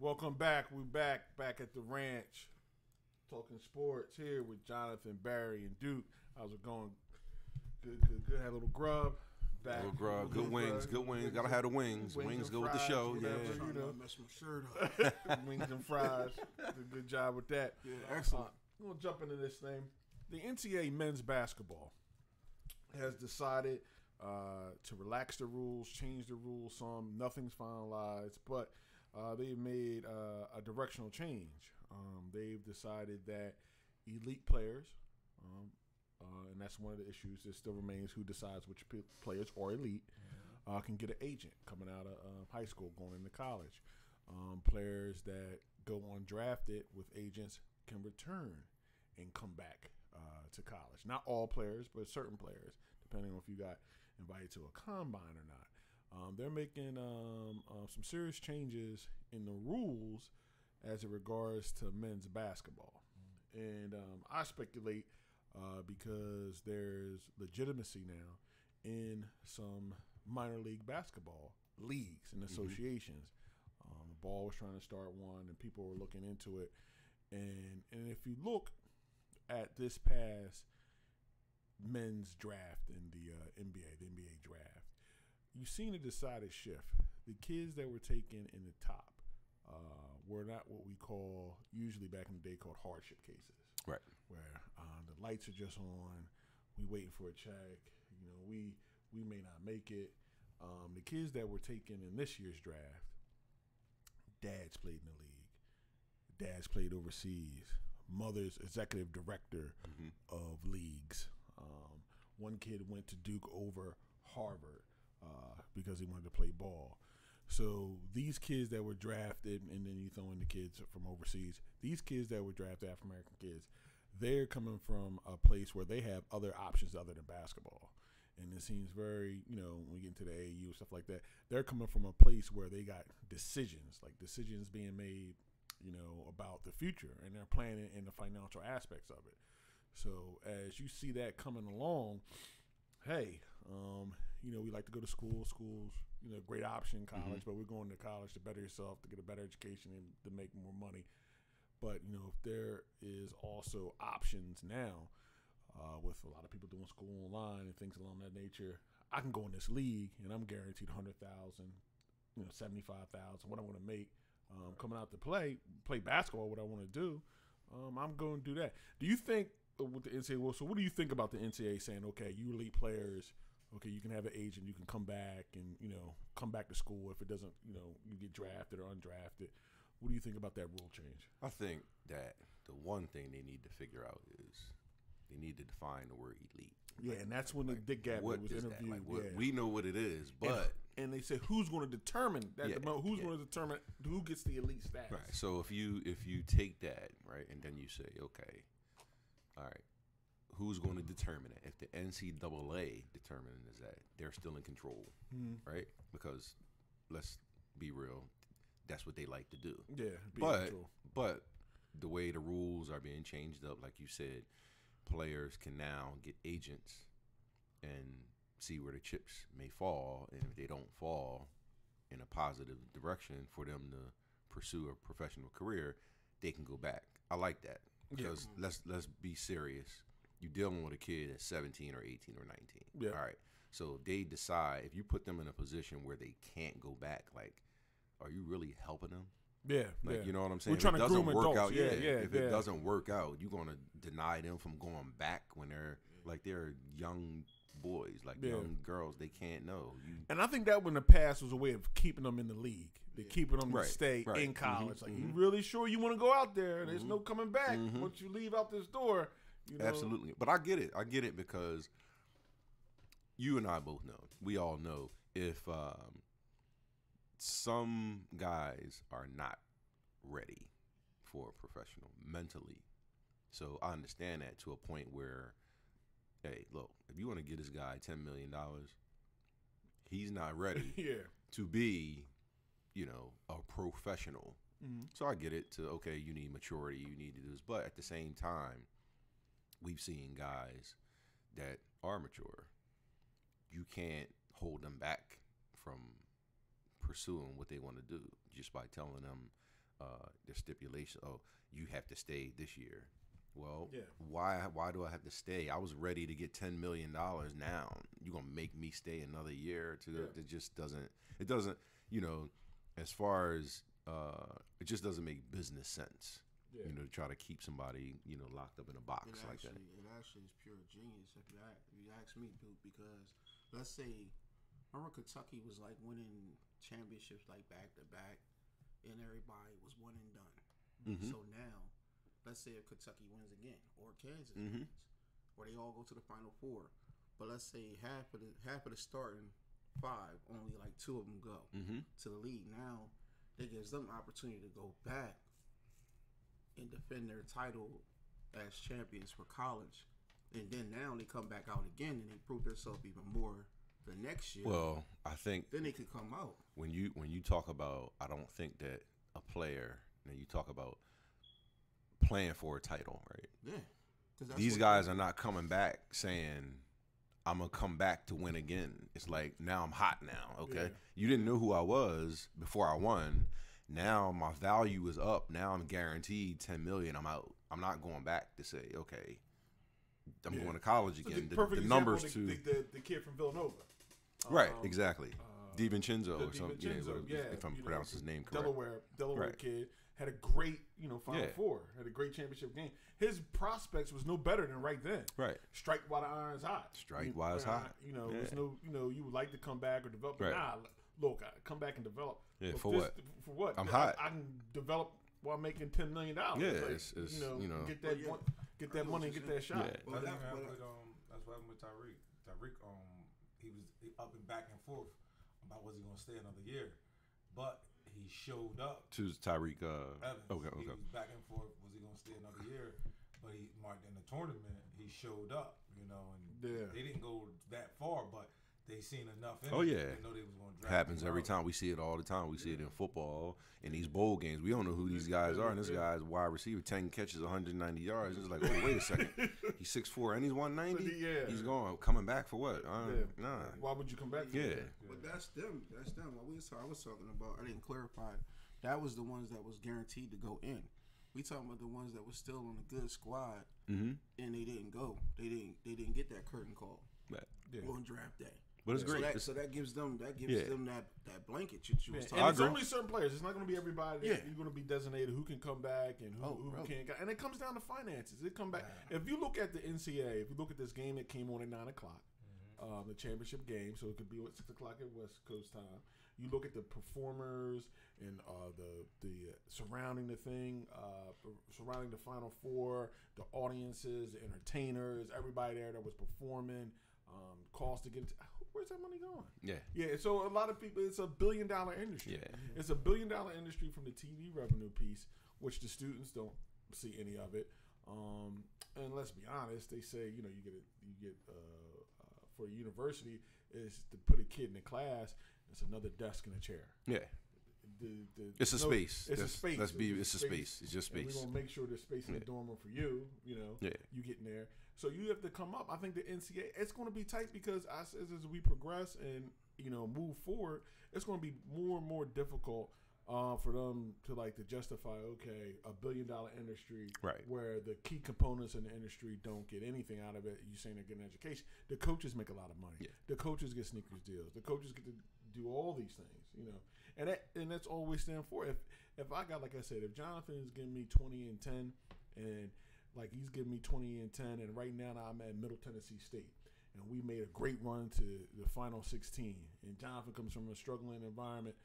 Welcome back. We're back at the ranch, talking sports here with Jonathan, Barry, and Duke. How's it going? Good. Had a little grub. Back. Little grub, good wings. Gotta have the wings. Wings go with the show. Whatever, Yeah. you know. Mess my shirt up. Wings and fries. Did a good job with that. Yeah, excellent. We're gonna jump into this thing. The NCAA men's basketball has decided to relax the rules, change the rules some. Nothing's finalized, but they've made a directional change. They've decided that elite players, and that's one of the issues that still remains, who decides which players are elite, can get an agent coming out of high school, going into college. Players that go undrafted with agents can return and come back to college. Not all players, but certain players, depending on if you got invited to a combine or not. They're making some serious changes in the rules as it regards to men's basketball. And I speculate because there's legitimacy now in some minor league basketball leagues and associations. The ball was trying to start one, and people were looking into it. And if you look at this past men's draft in the NBA draft, you've seen a decided shift. The kids that were taken in the top were not what we call, usually back in the day, called hardship cases. Right. Where the lights are just on, we waiting for a check. You know, we may not make it. The kids that were taken in this year's draft, dads played in the league. Dads played overseas. Mother's executive director of leagues. One kid went to Duke over Harvard because he wanted to play ball. So these kids that were drafted, and then you throw in the kids from overseas, these kids that were drafted, African-American kids, they're coming from a place where they have other options other than basketball. And it seems very, when we get into the AAU and stuff like that, they're coming from a place where they got decisions being made, about the future, and they're planning in the financial aspects of it. So as you see that coming along, hey, we like to go to schools, great option, college, but we're going to college to better yourself, to get a better education, and to make more money. But, if there is also options now, with a lot of people doing school online and things along that nature, I can go in this league and I'm guaranteed 100,000, 75,000, what I want to make, coming out to play basketball, what I want to do. I'm going to do that. Do you think with the NCAA, so what do you think about the NCAA saying, okay, you elite players, okay, you can have an agent, you can come back and, come back to school if it doesn't, you get drafted or undrafted. What do you think about that rule change? I think that the one thing they need to figure out is they need to define the word elite. Yeah, and that's when Dick Gabbard was interviewed. We know what it is, but and they said who's going to determine that? Who's going to determine who gets the elite status? Right. So if you take that, right, and then you say, okay, all right, who's going to determine it? If the NCAA determines that, they're still in control, right? Because let's be real, that's what they like to do. Yeah, but the way the rules are being changed up, like you said, players can now get agents and see where the chips may fall, and if they don't fall in a positive direction for them to pursue a professional career, they can go back. I like that because let's be serious. You're dealing with a kid at 17 or 18 or 19. Yeah. All right. So they decide, if you put them in a position where they can't go back, like, are you really helping them? Yeah, you know what I'm saying? We're trying if it to doesn't groom work adults. out, if it doesn't work out, you're gonna deny them from going back when they're young boys, young girls. They can't know. And I think that in the past was a way of keeping them in the league, keeping them to stay in college. You really sure you want to go out there? There's no coming back once you leave out this door. Absolutely, but I get it because you and I both know. We all know if some guys are not ready for a professional mentally. So I understand that to a point where, hey, look, if you want to get this guy $10 million, he's not ready to be, a professional. So I get it okay, you need maturity, you need to do this. But at the same time, we've seen guys that are mature. You can't hold them back from pursuing what they want to do just by telling them their stipulation. Oh, you have to stay this year. Well, Yeah. why do I have to stay? I was ready to get $10 million. Now you're gonna make me stay another year or two? Yeah. It just doesn't. It doesn't. As far as it just doesn't make business sense. Yeah. To try to keep somebody locked up in a box like that. It actually is pure genius if you ask me, dude. Because let's say, remember Kentucky was like winning championships like back to back, and everybody was one and done. Mm-hmm. So now, let's say if Kentucky wins again, or Kansas Mm-hmm. wins, or they all go to the Final Four, but let's say half of the starting five, only like two of them go Mm-hmm. to the league. Now, it gives them opportunity to go back and defend their title as champions for college, and then now they come back out again and they prove themselves even more the next year. Well, I think then they could come out. when you talk about, I don't think that a player. You talk about playing for a title, right? Yeah, 'cause that's These what- guys are not coming back saying, I'm going to come back to win again. It's like, now I'm hot now, okay? Yeah. You didn't know who I was before I won. Now my value is up. Now I'm guaranteed $10 million. I'm out. I'm not going back to say, okay, I'm Yeah. going to college So again. the perfect The numbers example, the kid from Villanova. Right, exactly. DiVincenzo the or something. DiVincenzo, If I'm pronouncing his name correct. Delaware Right. kid had a great, Final Yeah. Four, had a great championship game. His prospects was no better than right then. Right. Strike while the iron's hot. Strike while it's hot. It was no, you would like to come back or develop. But Right. nah, look, come back and develop. Yeah, Look, for what? For what? I'm hot. I can develop while making $10 million. Yeah, it's get that yeah. get that money and get that shot. Yeah. Well, That's that- what well, happened that's what happened with Tyreek. Tyreek, he was up and back and forth about was he going to stay another year, but he showed up. To Tyreek. Evans. Okay. He was back and forth. Was he going to stay another year? But he marked in the tournament. He showed up. And Yeah. they didn't go that far, but they seen enough. In Oh, him. yeah. They know they was going to It draft. happens him every early. time. We see it all the time. We see it in football, in these bowl games. We don't know who these guys are, and this guy's wide receiver, 10 catches, 190 yards. It's like, oh, wait a second. He's 6'4", and he's 190? Yeah. He's coming back for what? Nah. Why would you come back? For Yeah. that? But that's them. That's them. What I was talking about, I didn't clarify it. That was the ones that was guaranteed to go in. We talking about the ones that was still on a good squad Mm-hmm. and they didn't go. They didn't get that curtain call Yeah. on draft day. But it's So great. that, that gives them that Yeah. that blanket that you was And talking it's agree. only certain players. It's not going to be everybody. Yeah. You're going to be designated who can come back and who bro. can't. And it comes down to finances. It come back. If you look at the NCAA, if you look at this game that came on at 9 o'clock, the championship game, so it could be at 6 o'clock at West Coast time. You look at the performers and the surrounding the thing, surrounding the Final Four, the audiences, the entertainers, everybody there that was performing, cost to get into. Where's that money going? Yeah. Yeah, so a lot of people, it's a $1 billion industry. Yeah. It's a $1 billion industry from the TV revenue piece, which the students don't see any of it. And let's be honest, they say you get for a university is to put a kid in a class. It's another desk and a chair. Yeah. It's a space. It's a space. It's a space. It's just And space. we're gonna make sure there's space in the dorm room for you. Yeah. You getting there. So you have to come up. I think the NCAA, it's going to be tight because as we progress and move forward, it's going to be more and more difficult for them to justify a $1 billion industry, Right. where the key components in the industry don't get anything out of it. You saying they're getting education. The coaches make a lot of money. Yeah. The coaches get sneakers deals. The coaches get to do all these things. And that's all we stand for. If I got, like I said, if Jonathan is giving me 20 and 10 and he's giving me 20 and 10, and right now I'm at Middle Tennessee State, and we made a great run to the Final 16, and Jonathan comes from a struggling environment,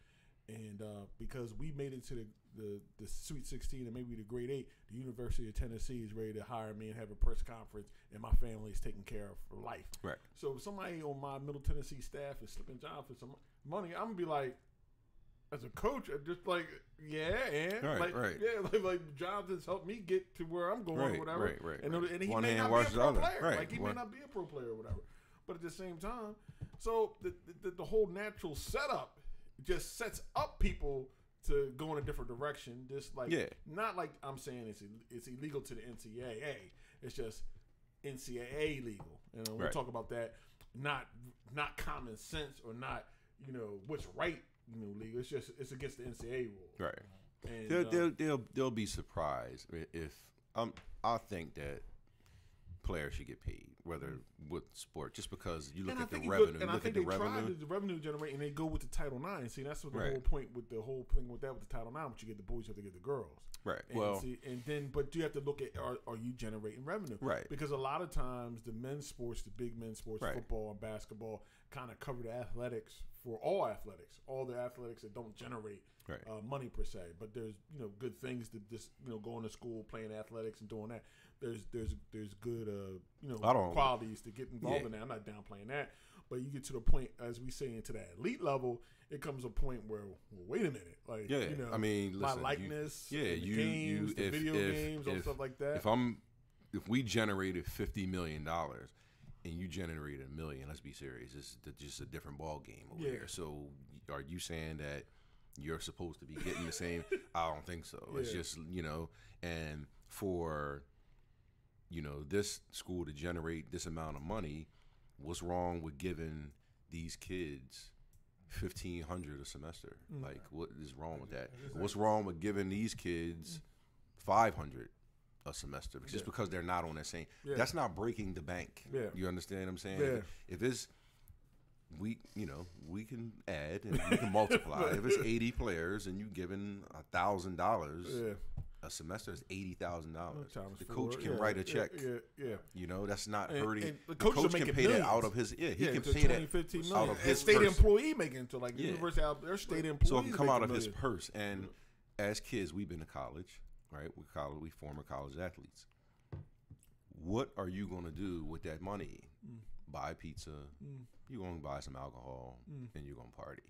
and because we made it to the Sweet 16 and maybe the Grade 8, the University of Tennessee is ready to hire me and have a press conference, and my family is taken care of for life. Right. So if somebody on my Middle Tennessee staff is slipping Jonathan some money, I'm going to be like, as a coach, I'm just like, yeah, and Right. yeah, like Jonathan's helped me get to where I'm going, or whatever. Right. And he One may hand not be a washes the pro other. player. Right. Like he may not be a pro player or whatever. But at the same time, so the whole natural setup just sets up people to go in a different direction. Just like not like I'm saying it's illegal to the NCAA. It's just NCAA legal. We'll talk about that. Not common sense or not what's right. Legal. It's against the NCAA rule. Right. And They'll be surprised if I think that players should get paid, whether with sport, just because you look at the revenue. And I think they tried the revenue generating. They go with the Title IX. See, that's what the whole point with the whole thing with the Title IX. What you get the boys, you have to get the girls. Right. And but you have to look at are you generating revenue? Right. Because a lot of times the men's sports, the big men's sports, football and basketball, kind of cover the athletics for all the athletics that don't generate money per se. But there's good things to just going to school, playing athletics, and doing that. There's good qualities to get involved in that. I'm not downplaying that, but you get to the point, as we say, into that elite level, it comes a point where, well, wait a minute, like I mean, listen, my likeness, games, the video games, all stuff like that. If we generated $50 million and you generated $1 million, let's be serious, it's just a different ball game over here. So are you saying that you're supposed to be getting the same? I don't think so. It's just and for this school to generate this amount of money, what's wrong with giving these kids $1,500 a semester? Like, what is wrong with that? What's wrong with giving these kids $500 a semester just because they're not on that same? That's not breaking the bank. You understand what I'm saying? If it's we can add and we can multiply. If it's 80 players and you giving $1,000 a semester, is $80,000. The coach can write a check. That's not hurting. And the coach can pay millions. that out of his. He can pay 20, that 15 million. out of his state purse. employee making to university out there. State employees. So it can come out of his million. purse. And as kids, we've been to college, right? We former college athletes. What are you going to do with that money? Buy pizza. You're going to buy some alcohol, and you're going to party.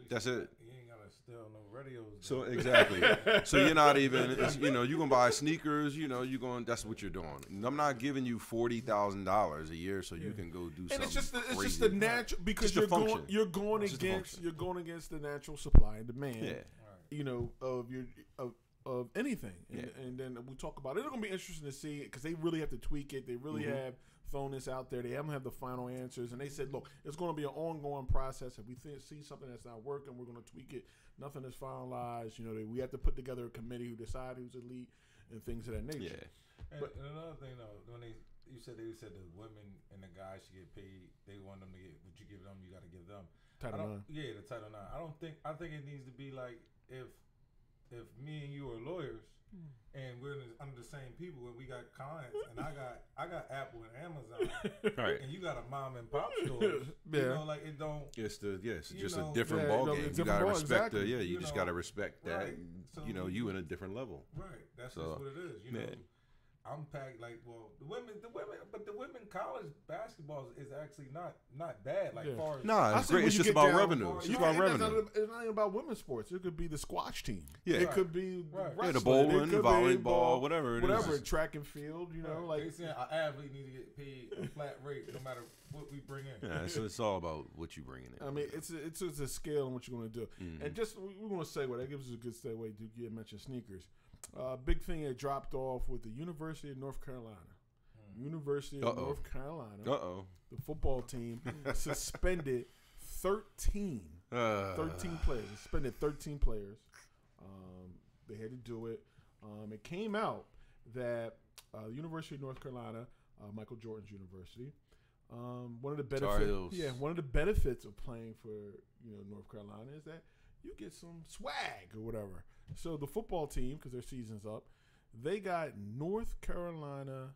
That's it. You ain't gotta steal no radios. So exactly. So you're not even. You're gonna buy sneakers. You're going. That's what you're doing. I'm not giving you $40,000 a year so you can go do something. And it's just the natural, because Just you're going against the natural supply and demand. Of anything, and then we talk about it. It's gonna be interesting to see because they really have to tweak it. They really have thrown this out there. They haven't had the final answers, and they said, "Look, it's going to be an ongoing process. If we see something that's not working, we're going to tweak it. Nothing is finalized. We have to put together a committee who decide who's elite and things of that nature." And another thing though, when you said the women and the guys should get paid, they want them to get what you give them, you got to give them. Title IX. Yeah, the Title IX. I think it needs to be like if me and you are lawyers. And we're under the same people, and we got clients, and I got Apple and Amazon, Right? And you got a mom and pop store. Like it don't. It's just a different ball game. You gotta respect you just gotta respect that. Right. So, you in a different level. Right. That's just what it is. I'm packed the women college basketball is actually not bad. Far as it's great. It's just about revenue. It's about revenue. It's not even about women's sports. It could be the squash team. Yeah, it could be the bowling, volleyball, whatever it is. Track and field. They saying an athlete need to get paid a flat rate no matter what we bring in. Yeah, so it's all about what you bring in. I mean, it's a scale on what you're going to do. And just we're going to segue. That gives us a good segue. You mentioned sneakers. Big thing that dropped off with the University of North Carolina. University of North Carolina. The football team suspended 13 players. Suspended 13 players. They had to do it. It came out that the University of North Carolina, Michael Jordan's university, one of the benefits of playing for North Carolina is that you get some swag or whatever. So the football team, because their season's up, they got North Carolina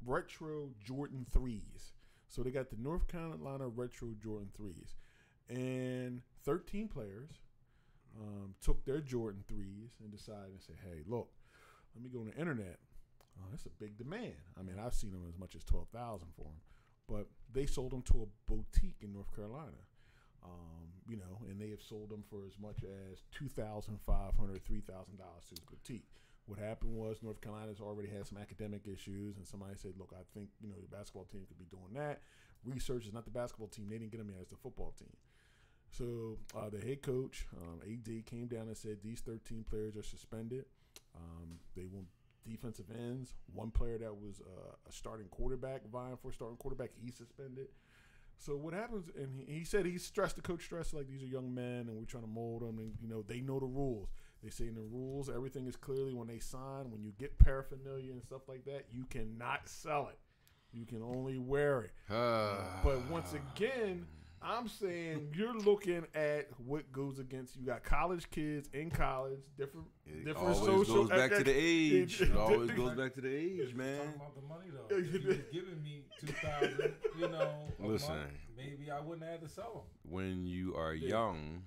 retro Jordan 3s. So they got the North Carolina retro Jordan 3s. And 13 players took their Jordan 3s and decided to say, hey, look, let me go on the internet. That's a big demand. I mean, I've seen them as much as $12,000 for them. But they sold them to a boutique in North Carolina. And they have sold them for as much as $2,500, $3,000 to the boutique. What happened was North Carolina's already had some academic issues, and somebody said, look, I think, the basketball team could be doing that. Research is not the basketball team. They didn't get them yet as the football team. So the head coach, AD, came down and said these 13 players are suspended. They want defensive ends. One player that was a starting quarterback, vying for a starting quarterback, he's suspended. So what happens, and he said the coach stressed like these are young men and we're trying to mold them, and they know the rules. They say in the rules, everything is clearly when they sign. When you get paraphernalia and stuff like that, you cannot sell it. You can only wear it. But once again, I'm saying you're looking at what goes against. You got college kids in college, different always social. Goes back to the age. It always goes back to the age, man. Talking about the money though. If you was giving me $2,000, Listen, a month, maybe I wouldn't have to sell them. When you are young,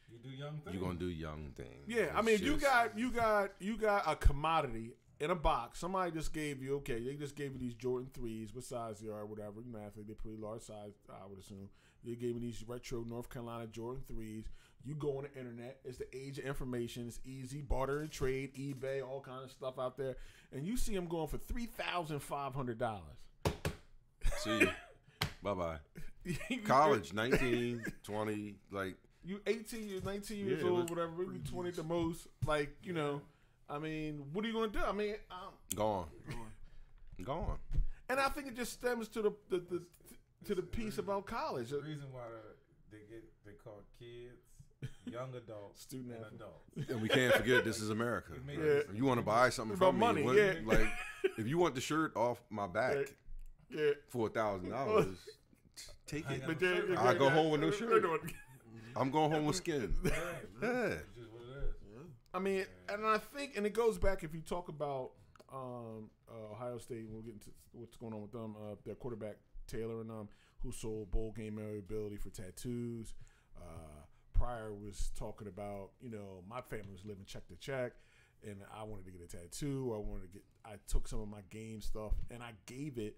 you do young things. you're gonna do young things. Yeah, I mean, you got a commodity in a box. Somebody just gave you, they just gave you these Jordan 3s, what size they are, whatever. You know, athlete, they're pretty large size, I would assume. They gave me these retro North Carolina Jordan 3s. You go on the internet. It's the age of information. It's easy. Barter and trade, eBay, all kind of stuff out there. And you see them going for $3,500. See, bye-bye. College, 19, 20, like. You 18 years, 19 years old, whatever, maybe 20 at the most. Like, I mean, what are you going to do? I mean, Gone. And I think it just stems to the piece about college. The reason why they call kids young adults, student and athletes. adults. And we can't forget this is America. Yeah. You want to buy something About from money, me? yeah. Like, if you want the shirt off my back for $1,000, take it. But I go home with no shirt. I'm going home with skin. Yeah. It's just what it is. I mean, and I think, and it goes back if you talk about Ohio State, we'll get into what's going on with them. Their quarterback Taylor and who sold bowl game eligibility for tattoos. Pryor was talking about, my family was living check to check, and I wanted to get a tattoo. I took some of my game stuff and I gave it,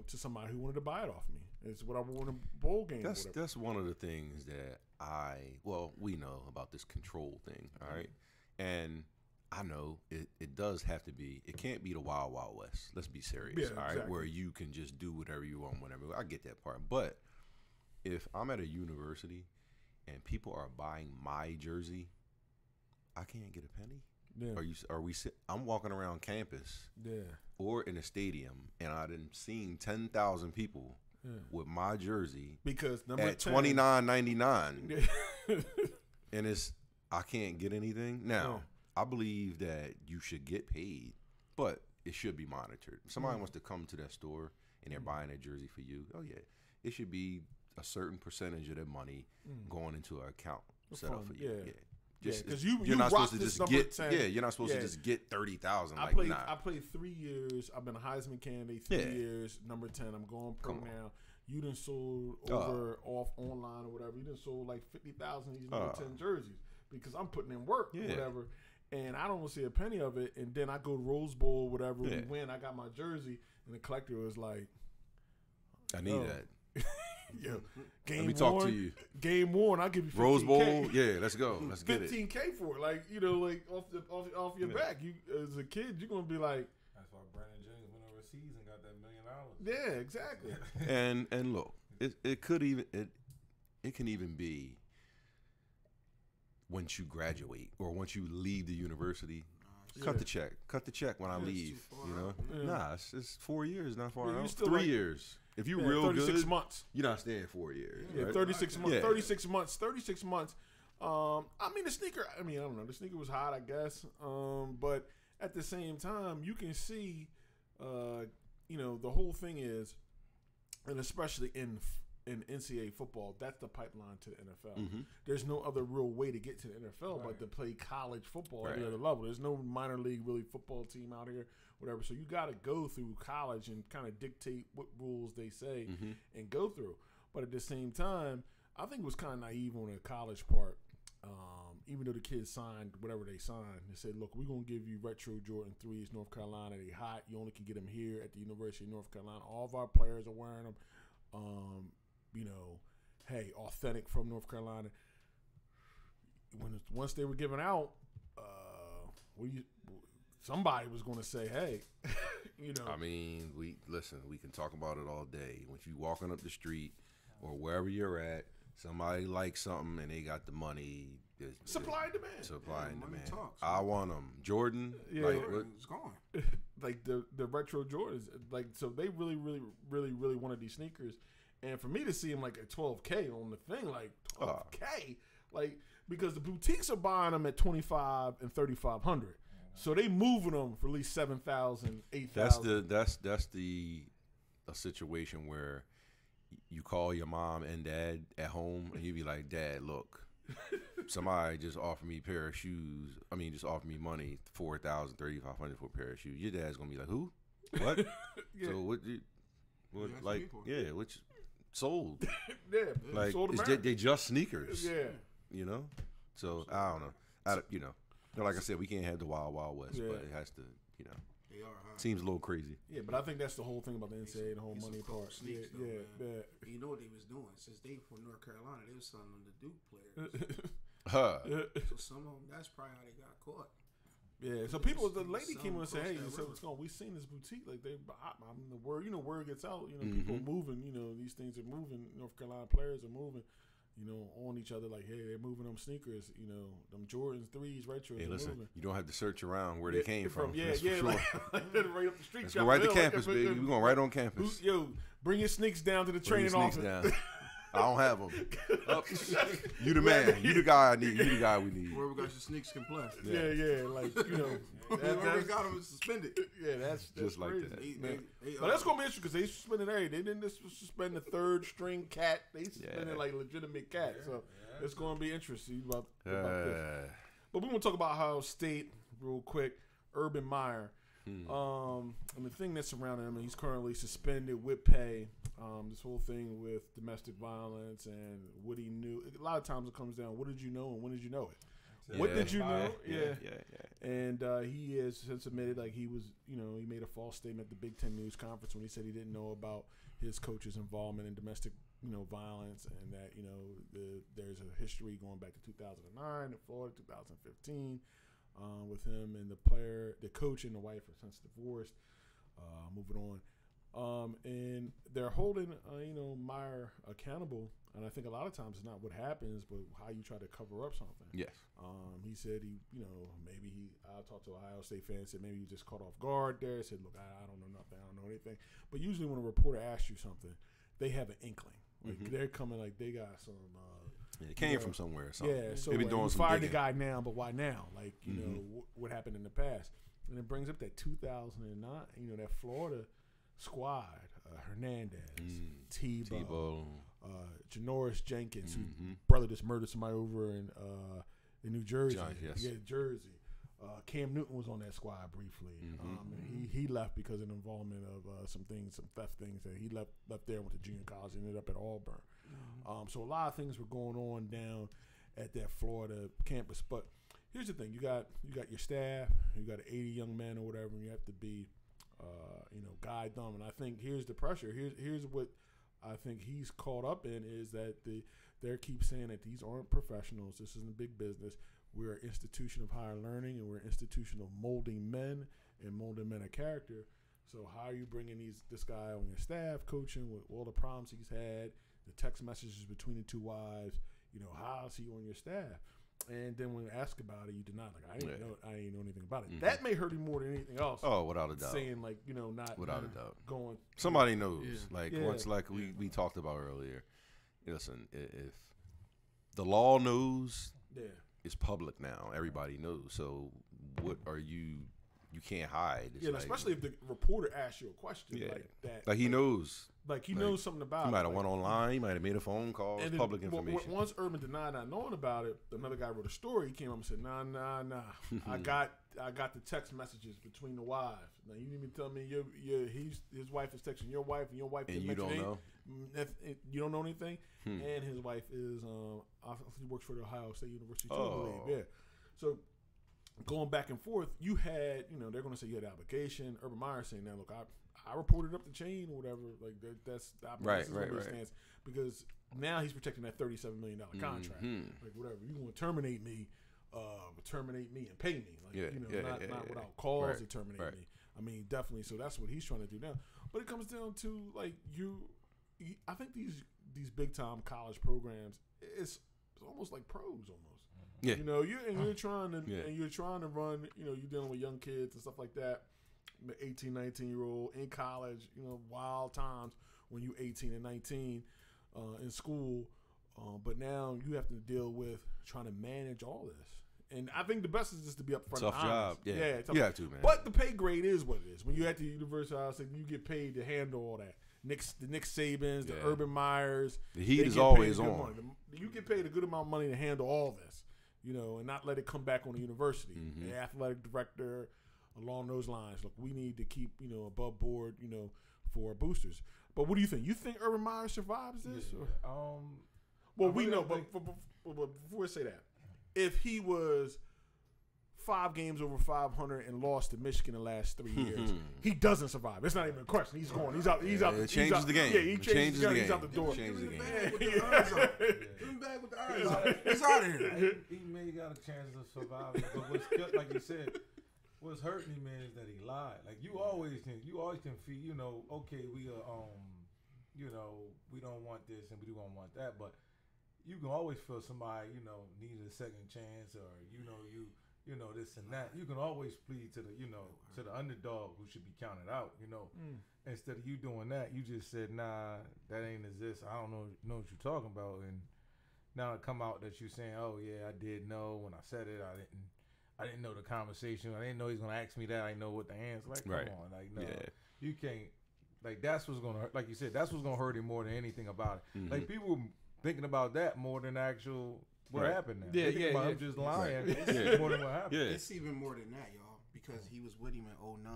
to somebody who wanted to buy it off me. It's what I want a bowl game. That's one of the things that we know about this control thing, all right? And I know it does have to be, it can't be the Wild Wild West. Let's be serious, all right? Exactly. Where you can just do whatever you want, whenever. I get that part. But if I'm at a university and people are buying my jersey, I can't get a penny. Yeah. I'm walking around campus or in a stadium, and I done seen 10,000 people with my jersey because number at 10, $29.99, and I can't get anything. Now, I believe that you should get paid, but it should be monitored. If somebody wants to come to that store and they're buying a jersey for you, it should be a certain percentage of their money going into an account set up for you. Because you're not supposed to just get 10. you're not supposed to just get 30,000. I played 3 years. I've been a Heisman candidate 3 years. Number 10. I'm going pro now. You done sold off online or whatever. You done sold like 50,000 of these number 10 jerseys because I'm putting in work or whatever. And I don't see a penny of it. And then I go to Rose Bowl or whatever. We win. I got my jersey, and the collector was like, "I need that." Game Let me worn, talk to you. Game worn, I'll give you $15K. Rose Bowl, let's go. Let's get it. $15K for it, like off your back. You as a kid, you're gonna be like. That's why Brandon Jennings went overseas and got that $1 million. Yeah, exactly. and look, it can even be once you graduate or once you leave the university. Cut the check when I leave. Nah, it's 4 years, not far out. 3 years. If you real 36 good, months. You're not staying 4 years. Yeah, right? 36 months. Yeah. 36 months. 36 months. I mean, the sneaker. I don't know. The sneaker was hot, I guess. But at the same time, you can see, the whole thing is, and especially in NCAA football, that's the pipeline to the NFL. Mm-hmm. There's no other real way to get to the NFL but to play college football at the other level. There's no minor league really football team out here, whatever. So you got to go through college and kind of dictate what rules they say and go through. But at the same time, I think it was kind of naive on the college part. Even though the kids signed whatever they signed, they said, look, we're going to give you retro Jordan 3s, North Carolina. They hot. You only can get them here at the University of North Carolina. All of our players are wearing them. Authentic from North Carolina. Once they were given out, somebody was going to say, hey, I mean, we can talk about it all day. If you walking up the street or wherever you're at, somebody likes something and they got the money. Supply and demand. Supply and demand. Talks, I want them. Jordan. Yeah. It's gone. Like the retro Jordans. Like, so they really, really, really, really wanted these sneakers. And for me to see them like at $12K on the thing, like $12K, like because the boutiques are buying them at $2,500 and $3,500. So they moving them for at least $7,000, $8,000. That's a situation where you call your mom and dad at home and you be like, Dad, look, somebody just offered me a pair of shoes. I mean, just offered me money, $4,000, $3,500 for a pair of shoes. Your dad's gonna be like, who? What? Yeah. So what? Which sold? Yeah, Like sold they just sneakers. Yeah. So I don't know. Like I said, we can't have the Wild Wild West, but it has to. They are high. Seems a little crazy. Yeah, but I think that's the whole thing about the NCAA, the whole money part. Sneaks, Yeah. You know what they was doing since they from North Carolina? They was selling them to Duke players. So some of them, that's probably how they got caught. Yeah, so the lady came on and said, "Hey, so what's going on? We seen this boutique, like I mean, the word gets out. People are moving. These things are moving. North Carolina players are moving. On each other, like, hey, they're moving them sneakers. Them Jordans 3s, retros. Hey, listen, moving. you don't have to search around where they came from. Yeah, that's yeah, for sure. like right up the street. Let's go right to campus, baby. We're going right on campus. Bring your sneaks down to the training office. Down. I don't have them. You the man. You the guy I need. You the guy we need. Whoever got your sneaks can play. Yeah. Like, whoever got them is suspended. Yeah, that's just like crazy. that. But that's gonna be interesting because they suspended everything. They didn't just suspend the third string cat. They suspended like legitimate cat. So it's gonna be interesting about this. But we want to talk about Ohio State real quick. Urban Meyer. And the thing that's surrounding him, he's currently suspended with pay. This whole thing with domestic violence and what he knew. A lot of times it comes down, what did you know and when did you know it? What did you know? Yeah. And he has since admitted, like, he was, he made a false statement at the Big Ten News Conference when he said he didn't know about his coach's involvement in domestic, violence, and that, there's a history going back to 2009 in Florida, 2015. With him and the coach and the wife are since divorced. Moving on, and they're holding Meyer accountable. And I think a lot of times it's not what happens, but how you try to cover up something. Yes. He said I talked to Ohio State fans, said maybe he just caught off guard there. Said, look, I don't know nothing, I don't know anything. But usually when a reporter asks you something, they have an inkling. Like they're coming, like they got some. It came from somewhere. So yeah, so maybe doing you some fired digging. the guy now, but why now? Like, what happened in the past? And it brings up that 2009, that Florida squad, Hernandez, Tebow, Janoris Jenkins, whose brother just murdered somebody over in New Jersey. Jersey. Cam Newton was on that squad briefly. And he left because of the involvement of some theft things. That he left there, went to junior college, ended up at Auburn. So a lot of things were going on down at that Florida campus. But here's the thing: you got your staff, you got 80 young men or whatever, and you have to be, guide them. And I think here's the pressure. Here's what I think he's caught up in is that they keep saying that these aren't professionals. This isn't big business. We're an institution of higher learning, and we're an institution of molding men and molding men of character. So how are you bringing this guy on your staff, coaching with all the problems he's had, the text messages between the two wives? How is he on your staff? And then when asked about it, you deny, like, I didn't know anything about it. That may hurt him more than anything else. Oh, without a doubt. Saying, like, not without a doubt going. Somebody knows. Once, like we talked about earlier. Listen, if the law knows, it's public now. Everybody knows. So what are you? You can't hide. It's especially if the reporter asks you a question like that. Like he knows. Like he knows something about it. He might have went online. He might have made a phone call. It's public information. Once Urban denied not knowing about it, another guy wrote a story. He came up and said, nah. I got the text messages between the wives. Now you didn't even tell me his wife is texting your wife and your wife. And you don't know. You don't know anything. And his wife is he works for the Ohio State University too, I believe. Yeah. So going back and forth, you had, they're going to say you had an obligation. Urban Meyer saying, now, look, I reported up the chain or whatever. Like, that's right. Stance, because now he's protecting that $37 million contract. Like, whatever. You want to terminate me and pay me. Like, not without cause to terminate me. I mean, definitely. So that's what he's trying to do now. But it comes down to, like, I think these big-time college programs, it's almost like pros almost. Yeah. You're trying to run, you're dealing with young kids and stuff like that, 18, 19-year-old in college, wild times when you're 18 and 19 in school, But now you have to deal with trying to manage all this. And I think the best is just to be upfront. Tough job. Yeah. Tough. You have to, man. But the pay grade is what it is. When you're at the University of Iowa, you get paid to handle all that. The Nick Sabans, the Urban Meyers. The heat is always on. Money. You get paid a good amount of money to handle all this, and not let it come back on the university. The athletic director, along those lines. Look, we need to keep, above board, for our boosters. But what do you think? You think Urban Meyer survives this? Yeah. Well, we know, but before I say that, if he was 5 games over 500 and lost to Michigan the last 3 years, he doesn't survive. It's not even a question. He's gone. He's out. He's out. It changes the game. Yeah, he changes the game. He's out the door. Changes the game. Give him back with the eyes on. He's out of here. He may got a chance of surviving, but what's good, like you said, what's hurting him is that he lied. Like you always can feel, okay, we we don't want this and we don't want that, but you can always feel somebody, needed a second chance, or this and that. You can always plead to the, to the underdog who should be counted out. Instead of you doing that, you just said, nah, that ain't exist. I don't know what you're talking about, and now it come out that you're saying, oh yeah, I did know when I said it. I didn't know the conversation. I didn't know he's gonna ask me that. I didn't know what the answer. Like, come on, like no, you can't. Like that's what's gonna hurt. Like you said, that's what's gonna hurt him more than anything about it. Like people thinking about that more than actual what happened. Now. About him just lying more than what happened. Yeah. It's even more than that, y'all, because he was with him in 2009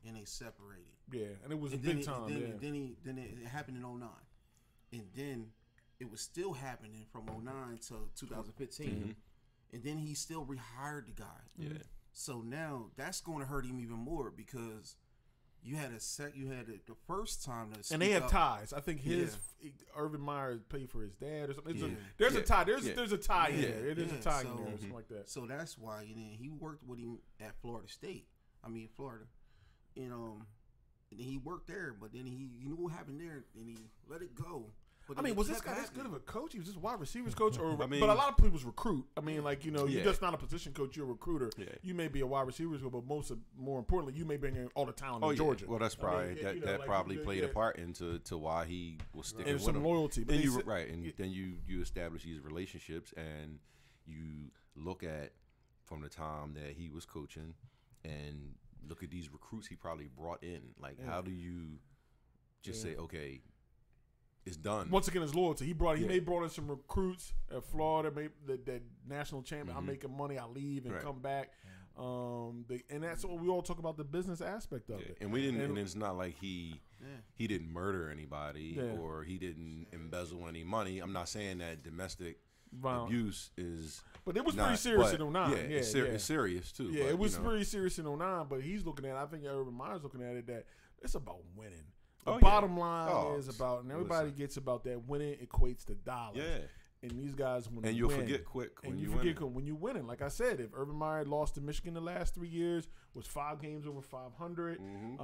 and they separated. Yeah, and it was a big time. Then it happened in 2009, and then it was still happening from 2009 to 2015, and then he still rehired the guy. Yeah. So now that's going to hurt him even more because. You had the first time and they have ties. I think Urban Meyer paid for his dad or something. There's a tie. There's a tie in there. It is a tie in there or something like that. So that's why he worked with him at Florida State. Florida. And he worked there, but then he knew what happened there, and he let it go. Was this guy this good of a coach? He was just wide receivers coach, but a lot of people recruit. You're just not a position coach. You're a recruiter. Yeah. You may be a wide receivers coach, but more importantly, you may bring in all the talent in Georgia. Well, that's probably that probably played a part into why he was sticking and with some him. Loyalty. Then then you establish these relationships, and you look at from the time that he was coaching, and look at these recruits he probably brought in. Like, how do you just say, okay? It's done. Once again, his loyalty. He brought in some recruits at Florida, made that national champion. I'm making money. I leave and come back. And that's what we all talk about, the business aspect of it. And we didn't. And it's not like he didn't murder anybody or he didn't embezzle any money. I'm not saying that domestic abuse is. But it was pretty serious in 2009. It's serious too. Yeah, it was pretty serious in 2009. But he's looking at it. I think Urban Meyer's looking at it that it's about winning. The bottom line is about, and everybody gets about that winning equates to dollars. Yeah. And these guys when and you'll forget quick when you win. When you winning. Like I said, if Urban Meyer lost to Michigan the last 3 years, was 5 games over 500,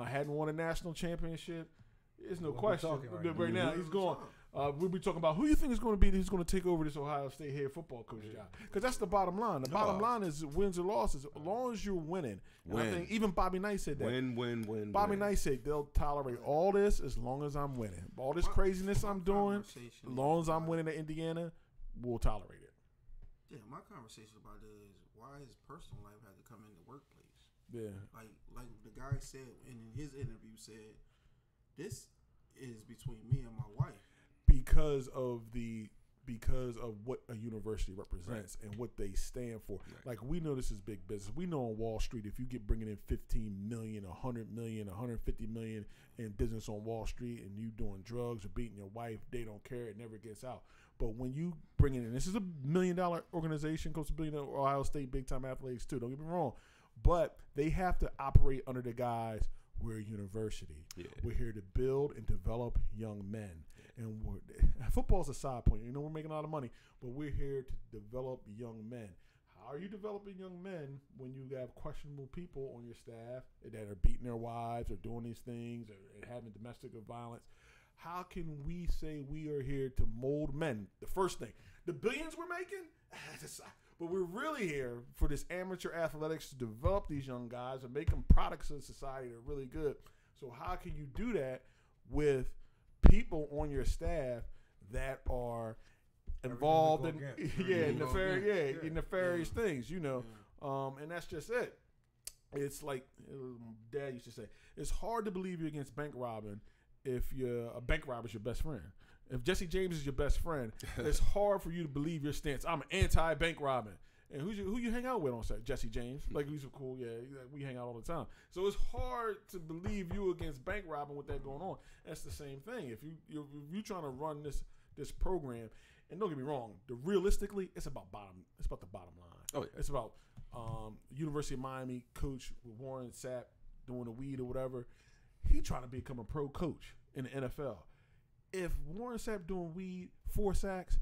hadn't won a national championship, there's no question. Right now, he's going. We'll be talking about who you think is going to be who's going to take over this Ohio State head football coach job, because that's the bottom line. The bottom line is wins or losses. As long as you're winning, and I think even Bobby Knight said that. Win. Bobby Knight said they'll tolerate all this as long as I'm winning. All this craziness I'm doing, as long as I'm winning at Indiana, we'll tolerate it. Yeah, my conversation about it is why his personal life had to come in the workplace. Yeah, like the guy said in his interview said, this is between me and my wife. Because of what a university represents and what they stand for. Right. Like, we know this is big business. We know on Wall Street, if you get bringing in 15 million, 100 million, 150 million in business on Wall Street, and you doing drugs or beating your wife, they don't care. It never gets out. But when you bring in, this is $1 million organization, goes to $1 billion Ohio State big time athletics too. Don't get me wrong, but they have to operate under the guise. We're a university. Yeah. We're here to build and develop young men. And football's a side point. We're making a lot of money, but we're here to develop young men. How are you developing young men when you have questionable people on your staff that are beating their wives or doing these things or having domestic violence? How can we say we are here to mold men? The first thing, the billions we're making, but we're really here for this amateur athletics to develop these young guys and make them products of society that are really good. So how can you do that with people on your staff that are involved in against. nefarious things, you know. And that's just it. It's like Dad used to say, it's hard to believe you're against bank robbing if a bank robber's your best friend. If Jesse James is your best friend, it's hard for you to believe your stance. I'm anti-bank robbing. And who you hang out with on set? Jesse James. Like, he's so cool. Yeah, we hang out all the time. So it's hard to believe you against bank robbing with that going on. That's the same thing. If you're trying to run this program, and don't get me wrong, realistically, it's about the bottom line. Oh, yeah. It's about University of Miami coach Warren Sapp doing the weed or whatever. He trying to become a pro coach in the NFL. If Warren Sapp doing weed, 4 sacks,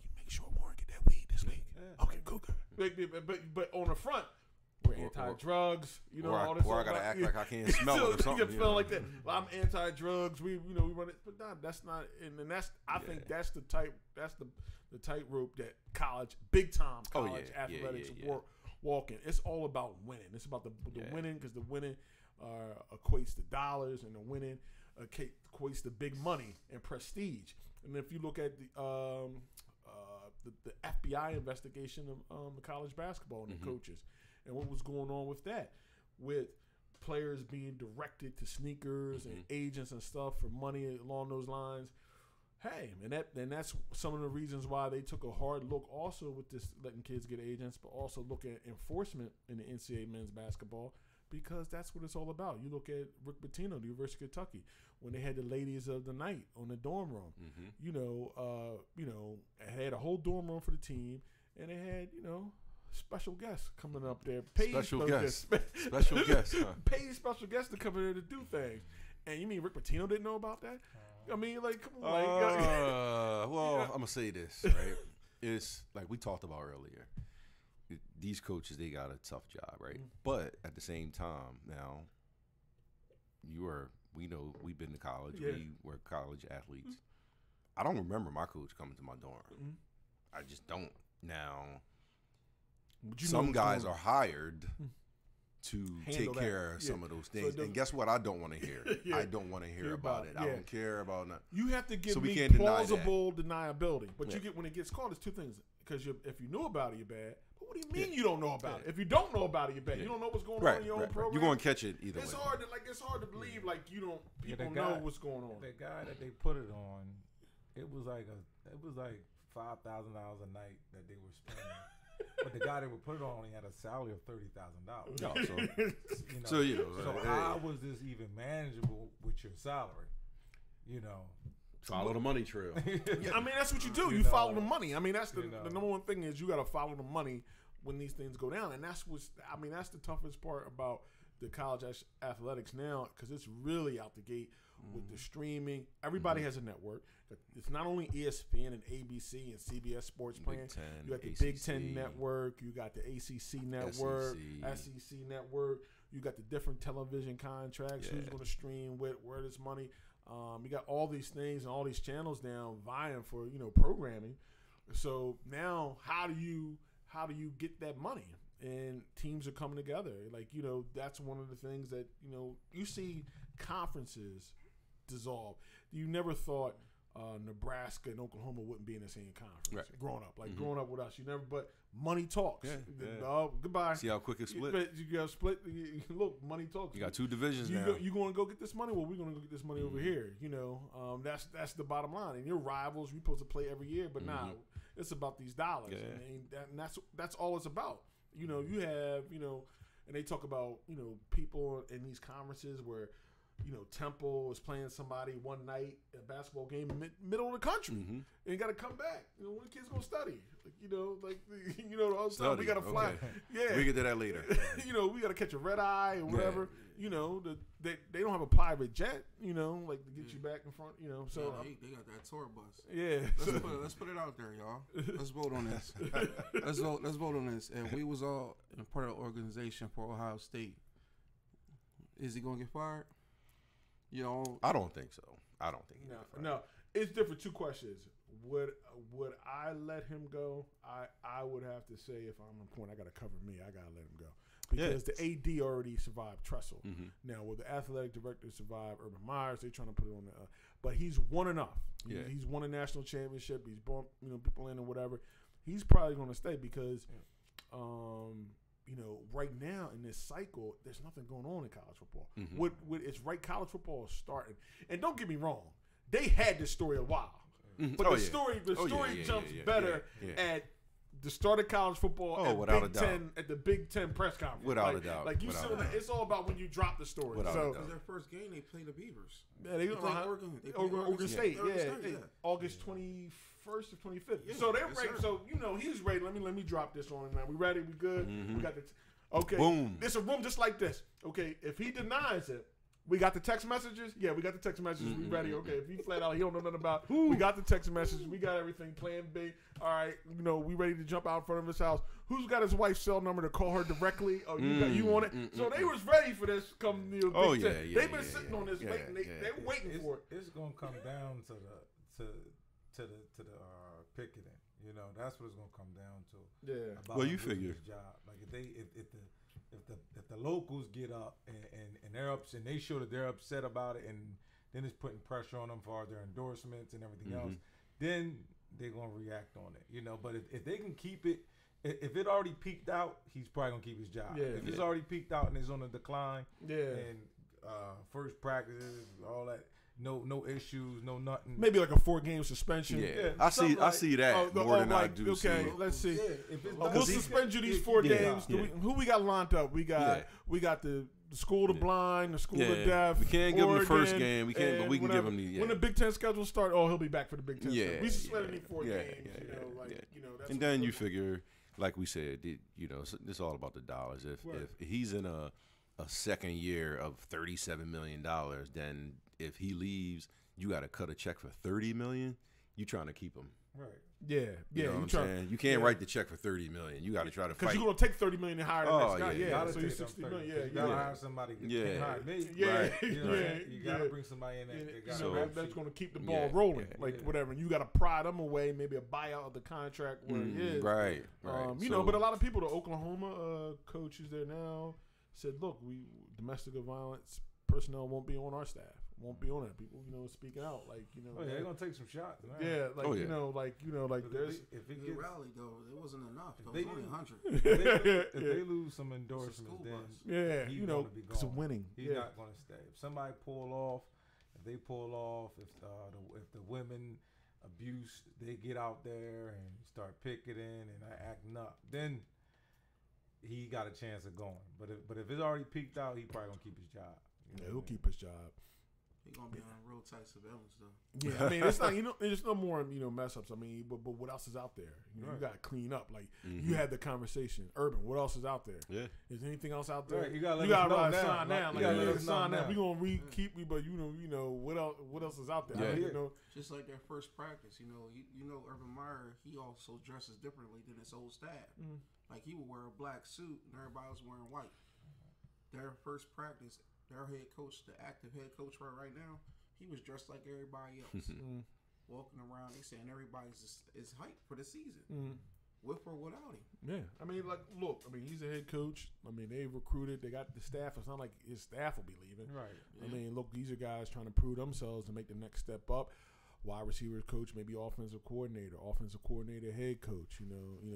you make sure Warren get that weed this week. Yeah. Okay, cool. But on the front, we're anti-drugs. You know, all this. Or I gotta act like I can't smell it or something. You feel like that. I'm anti-drugs. We run it, but nah, that's not. And that's I think that's the tightrope that big time college athletics walking. It's all about winning. It's about the winning, because the winning equates to dollars, and the winning equates to big money and prestige. And if you look at the FBI investigation of the college basketball and the coaches, and what was going on with that, with players being directed to sneakers and agents and stuff for money along those lines. Hey, and that's some of the reasons why they took a hard look also with this letting kids get agents, but also look at enforcement in the NCAA men's basketball, because that's what it's all about. You look at Rick Pitino, the University of Kentucky, when they had the ladies of the night on the dorm room. Had a whole dorm room for the team, and they had special guests coming up there, paid special guests, huh? Paid special guests to come in there to do things. And you mean Rick Pitino didn't know about that? I mean, like, come on. I'm gonna say this, right? It's like we talked about earlier. These coaches, they got a tough job, right? But at the same time, now we know we've been to college. Yeah. We were college athletes. I don't remember my coach coming to my dorm. I just don't. Now, some guys are hired to take care of some of those things. And guess what? I don't want to hear. I don't want to hear about it. I don't care about nothing. You have to give me plausible deniability. But you get when it gets caught, it's two things. Because if you knew about it, you're bad. But what do you mean you don't know about it? If you don't know about it, you're bad. You don't know what's going on in your own program. You're going to catch it either way. It's hard to believe like you don't. People know what's going on. The guy that they put it on, it was like $5,000 a night that they were spending. But the guy that would put it on only had a salary of $30,000. So how was this even manageable with your salary? Follow the money trail. I mean, that's what you do. You follow the money. I mean, that's the number one thing is you got to follow the money when these things go down, and that's the toughest part about the college athletics now, because it's really out the gate with the streaming. Everybody has a network. It's not only ESPN and ABC and CBS Sports playing. You got the ACC. Big Ten network. You got the ACC network, SEC network. You got the different television contracts. Who's going to stream where this money? You got all these things and all these channels now vying for programming. So now, how do you get that money? And teams are coming together. Like that's one of the things that you see conferences dissolve. You never thought Nebraska and Oklahoma wouldn't be in the same conference growing up. Growing up with us, you never. But money talks. Goodbye. See how quick it split. You got split. Look, money talks. You got 2 divisions now. You going to go get this money? Well, we're going to go get this money over here. That's the bottom line. And your rivals, we supposed to play every year, but now it's about these dollars, and that's all it's about. You have and they talk about people in these conferences where. Temple is playing somebody one night at a basketball game in middle of the country, and you got to come back. When the kids gonna study? Study. We got to fly. Okay. Yeah, we get to that later. We got to catch a red eye or whatever. They don't have a private jet. To get you back in front. So they got that tour bus. Yeah, let's put it out there, y'all. Let's vote on this. Let's vote on this. And we was all in part of the organization for Ohio State. Is he gonna get fired? I don't think so. I don't think no. It's different. 2 questions. Would I let him go? I would have to say if I'm on point, I got to cover me. I got to let him go because the AD already survived Tressel. Mm-hmm. Now, will the athletic director survive Urban Myers? They're trying to put it on the but he's won enough. He's won a national championship. He's brought people in or whatever. He's probably going to stay because, right now in this cycle, there's nothing going on in college football. Mm-hmm. It's right. College football is starting, and don't get me wrong, they had this story a while, but the story jumps better at the start of college football at the Big Ten press conference. Without a doubt. Like it's all about when you drop the story. So their first game, they played the Beavers. Yeah, they played Oregon State. August 21st or 25th. Yeah, so they're ready. So he's ready. Let me drop this on. Man, we ready? We good? We got the. Okay. Boom. It's a room just like this. Okay. If he denies it, we got the text messages. Yeah, we got the text messages. We ready. Okay. If he flat out, he don't know nothing about. We got the text messages. We got everything. Plan B. All right. We ready to jump out in front of his house. Who's got his wife's cell number to call her directly? Oh, you want it? So they was ready for this. They've been sitting on this waiting. They're waiting for it. It's gonna come down to the picketing. That's what it's gonna come down to. Yeah. Well, you figure. Job. Like if the locals get up and they're upset and they show that they're upset about it, and then it's putting pressure on them for their endorsements and everything else, then they're gonna react on it. But if they can keep it, if it already peaked out, he's probably gonna keep his job. Yeah, if it's already peaked out and it's on a decline, and first practices, all that. No issues, no nothing. Maybe like a 4-game suspension. Yeah, I see that more than I do. Okay, let's see. Yeah, we'll suspend you these 4 games. Yeah. Who we got lined up? We got the school of the blind, the school of deaf. We can't give him the first game. We can't, but we can give him the. When the Big Ten schedule start, he'll be back for the Big Ten. Yeah, we suspended these 4 games. That's and then you figure, like we said, it's all about the dollars. If he's in a second year of $37 million, then if he leaves, you got to cut a check for $30 million. You trying to keep him, right? Yeah. You know what I'm saying? You can't write the check for $30 million. You got to try to fight. Because you're gonna take $30 million and hire the next guy. Yeah, so you're $60 million. Yeah, you gotta hire somebody. You gotta bring somebody in that's gonna keep the ball rolling, whatever. And you got to pry them away, maybe a buyout of the contract where it is. Right. But a lot of people, the Oklahoma coaches there now said, look, domestic violence personnel won't be on our staff. Won't be on it. People, speaking out they're gonna take some shots. Man. Yeah, there's. If it rallied though, it wasn't enough. It was only 100. If they lose some endorsements, then he's gonna be gone. It's winning. He's not gonna stay. If somebody pull off, if the women abuse, they get out there and start picketing and acting up, then he got a chance of going. But if it's already peaked out, he probably gonna keep his job. He'll keep his job. He's gonna be on road tight surveillance though. Yeah, I mean it's not there's no more mess ups. I mean, but what else is out there? You got to clean up. Like you had the conversation. Urban, what else is out there? Yeah, is anything else out there? Right, you gotta write a sign down. Like, you gotta sign down. We gonna keep me, but what else is out there? Yeah. Just like their first practice, Urban Meyer, he also dresses differently than his old staff. Like he would wear a black suit and everybody was wearing white. Their first practice. Their head coach, the active head coach right now, he was dressed like everybody else. Walking around, they saying everybody's is hyped for the season. With or without him. Yeah. I mean, he's a head coach. I mean, they recruited. They got the staff. It's not like his staff will be leaving. Right. Yeah. I mean, look, these are guys trying to prove themselves to make the next step up. Wide receiver coach, maybe offensive coordinator, head coach.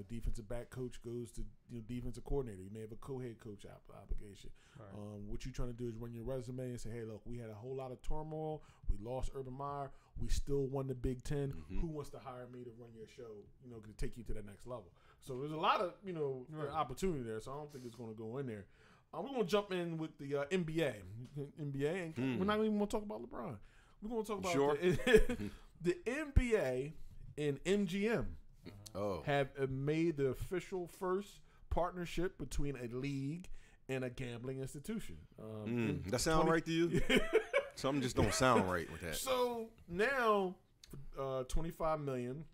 Defensive back coach goes to defensive coordinator. You may have a co-head coach obligation. Right. What you're trying to do is run your resume and say, hey, look, we had a whole lot of turmoil. We lost Urban Meyer. We still won the Big Ten. Who wants to hire me to run your show? To take you to that next level. So there's a lot of opportunity there. So I don't think it's going to go in there. We're going to jump in with the NBA. And we're not even going to talk about LeBron. We're going to talk about the NBA and MGM have made the official first partnership between a league and a gambling institution. That sound right to you? Something just don't sound right with that. So now, $25 million,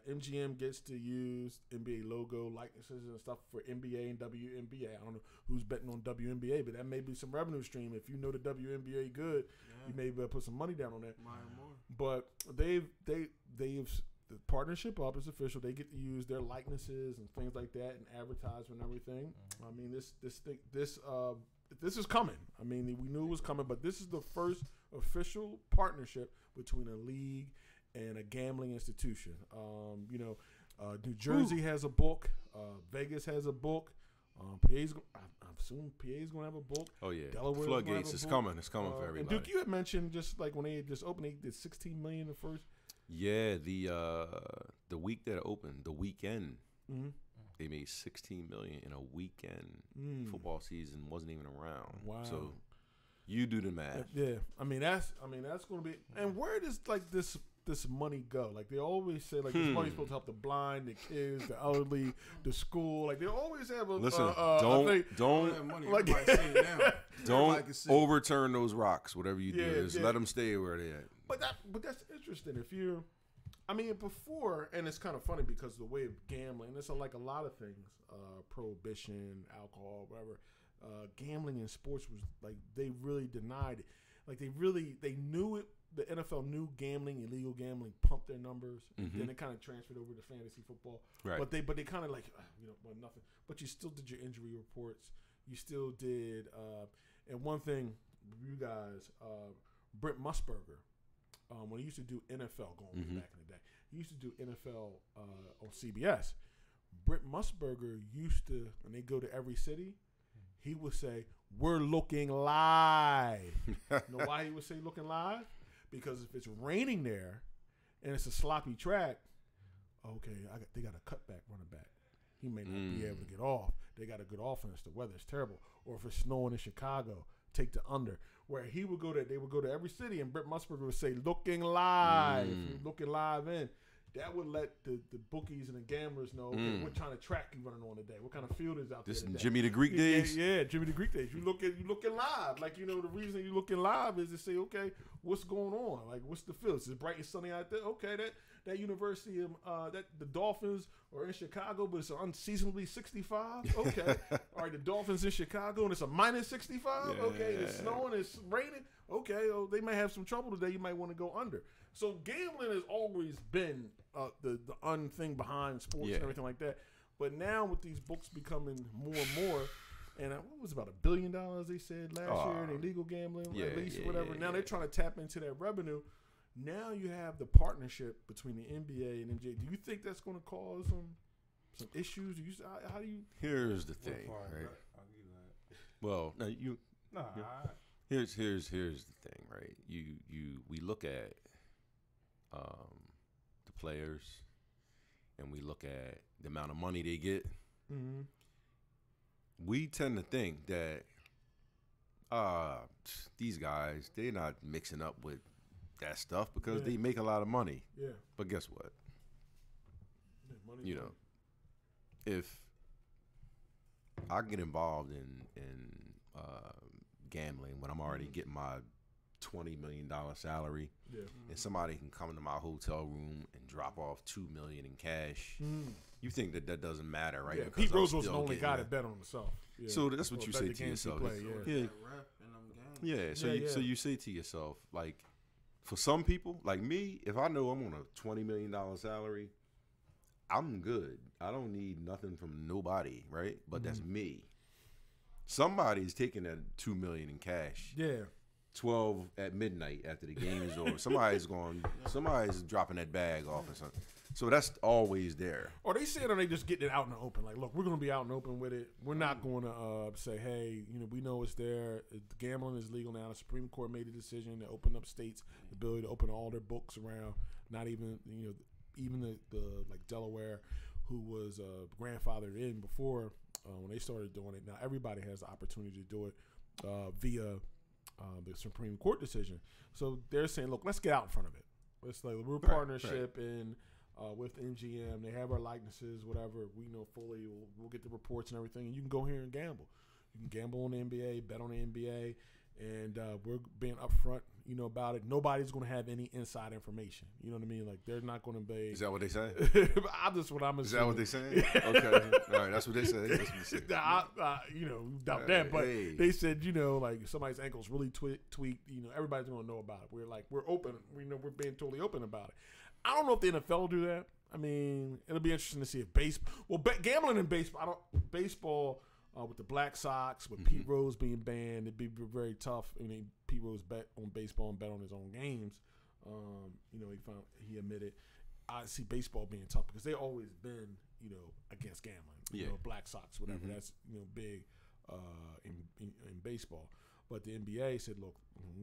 MGM gets to use NBA logo, likenesses, and stuff for NBA and WNBA. I don't know who's betting on WNBA, but that may be some revenue stream. If you know the WNBA good, you may put some money down on that. More. But they've the partnership up. It's official. They get to use their likenesses and things like that and advertisement and everything. I mean, this is coming. I mean, we knew it was coming, but this is the first official partnership between a league and a gambling institution. New Jersey has a book. Vegas has a book. I assume PA's gonna have a book. Oh yeah, Delaware's floodgates is coming. It's coming for everybody. And Duke, you had mentioned just like when they had just opened, they did $16 million the first. Yeah, the week that it opened, the weekend, they made $16 million in a weekend. Football season wasn't even around. Wow. So you do the math. Yeah, I mean that's gonna be. And where does like this money go? Like they always say, like this money's supposed to help the blind, the kids, the elderly, the school. Like they always have a listen. Don't overturn those rocks. Whatever you do, just let them stay where they at. But that's interesting. Before, and it's kind of funny because the way of gambling, it's like a lot of things, prohibition, alcohol, whatever. Gambling in sports was like they really denied it. Like they knew it. The NFL knew gambling, illegal gambling, pumped their numbers. Then it kind of transferred over to fantasy football. Right. But they kind of like well, nothing. But you still did your injury reports. You still did. And one thing, you guys, Brent Musburger, when he used to do NFL, going way back in the day, he used to do NFL on CBS. Brent Musburger used to, when they go to every city, he would say, "We're looking live." You know why he would say "looking live"? Because if it's raining there and it's a sloppy track, okay, they got a cutback running back. He may not be able to get off. They got a good offense. The weather's terrible. Or if it's snowing in Chicago, take the under. Where they would go to every city, and Brent Musburger would say, "Looking live," looking live in. That would let the bookies and the gamblers know, okay, what kind of track you running on today, what kind of field is out there This today. Jimmy the Greek days. Yeah, Jimmy the Greek days. You looking live. Like, the reason you looking live is to say, okay, what's going on? Like, what's the field? Is it bright and sunny out there? Okay, that university, that the Dolphins are in Chicago, but it's an unseasonably 65. Okay, all right, the Dolphins in Chicago and it's a minus 65. Yeah. Okay, it's snowing, it's raining. Okay, they might have some trouble today. You might want to go under. So gambling has always been the thing behind sports and everything like that. But now with these books becoming more and more, and what was about $1 billion they said last year in illegal gambling, at least or whatever. Now they're trying to tap into that revenue. Now you have the partnership between the NBA and MJ. Do you think that's going to cause some issues? How do you? Here's the thing, right? I'll give you that. Well, now here's the thing, right? We look at the players, and we look at the amount of money they get. We tend to think that these guys, they're not mixing up with that stuff because they make a lot of money. Yeah. But guess what? Money. If I get involved in gambling when I'm already getting my $20 million salary, and somebody can come into my hotel room and drop off $2 million in cash, you think that doesn't matter, right? Yeah, Because Pete I'm Rose was the still only getting guy that. that bet on himself. Yeah. So that's what Or you bet say the to games he yourself. play, So you say to yourself, like, for some people, like me, if I know I'm on a $20 million salary, I'm good. I don't need nothing from nobody, right? But that's me. Somebody's taking that $2 million in cash. Yeah. 12 at midnight after the game is over. Somebody's dropping that bag off or something. So that's always there. Or they say it, or they just getting it out in the open. Like, look, we're going to be out in the open with it. We're not going to say, hey, we know it's there. Gambling is legal now. The Supreme Court made a decision to open up states the ability to open all their books around. Not even, even the like Delaware, who was grandfathered in before when they started doing it. Now everybody has the opportunity to do it via the Supreme Court decision. So they're saying, look, let's get out in front of it. It's like we're partnership and with MGM. They have our likenesses, whatever. We know fully. We'll get the reports and everything, and you can go here and gamble. You can gamble on the NBA, bet on the NBA, and we're being upfront. about it. Nobody's going to have any inside information. You know what I mean? Like they're not going to be. Is that what they say? That's what I'm assuming. Is that what they saying? Okay, all right, that's what they say. That's what they say. Doubt that, but Hey. they said, like somebody's ankle's really tweaked. Everybody's going to know about it. We're open. We're being totally open about it. I don't know if the NFL will do that. I mean, it'll be interesting to see if gambling in baseball. Baseball. With the Black Sox, with Pete Rose being banned, it'd be very tough. Pete Rose bet on baseball and bet on his own games. He admitted. I see baseball being tough because they always been, against gambling. Yeah. Black Sox, whatever. That's big in baseball. But the NBA said, look,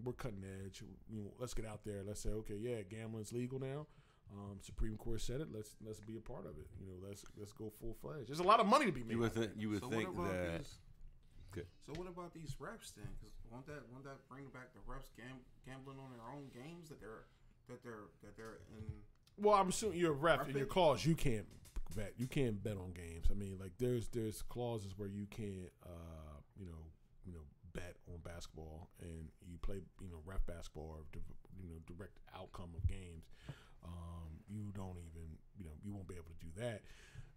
we're cutting edge. Let's get out there. Let's say, okay, yeah, gambling's legal now. Supreme Court said it. Let's be a part of it. Let's go full fledged. There's a lot of money to be made. You would think that. So what about these refs then? Because won't that bring back the refs gambling on their own games that they're in? Well, I'm assuming you're a ref in your clause. You can't bet. You can't bet on games. I mean, like there's clauses where you can't bet on basketball and you play ref basketball or direct outcome of games. You don't even you won't be able to do that.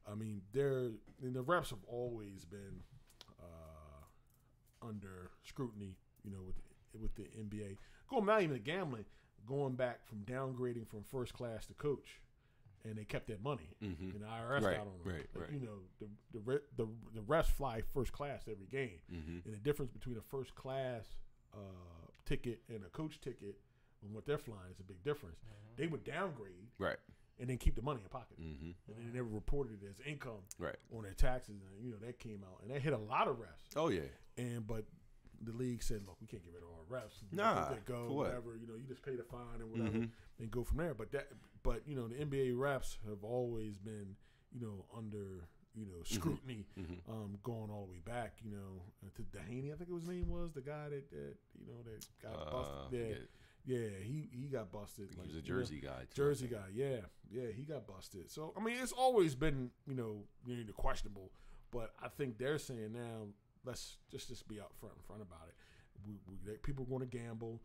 I mean, the refs have always been under scrutiny, with the NBA. Not even the gambling, going back from downgrading from first class to coach, and they kept that money. And the IRS got on them. Right. The refs fly first class every game, and the difference between a first class ticket and a coach ticket, and what they're flying is a big difference. They would downgrade, Right. and then keep the money in pocket, and they never reported it as income, Right. on their taxes. And that came out, and that hit a lot of refs. Oh yeah. But the league said, look, we can't get rid of our refs. Nah, Let go, for what? whatever. You just pay the fine and whatever, and go from there. But the NBA refs have always been, under scrutiny, going all the way back, to Dehaney. I think his name was the guy that that got busted. Yeah, he got busted. He was a Jersey guy. Jersey guy, yeah, he got busted. So I mean, it's always been questionable, but I think they're saying now, let's just be out front about it. People are going to gamble.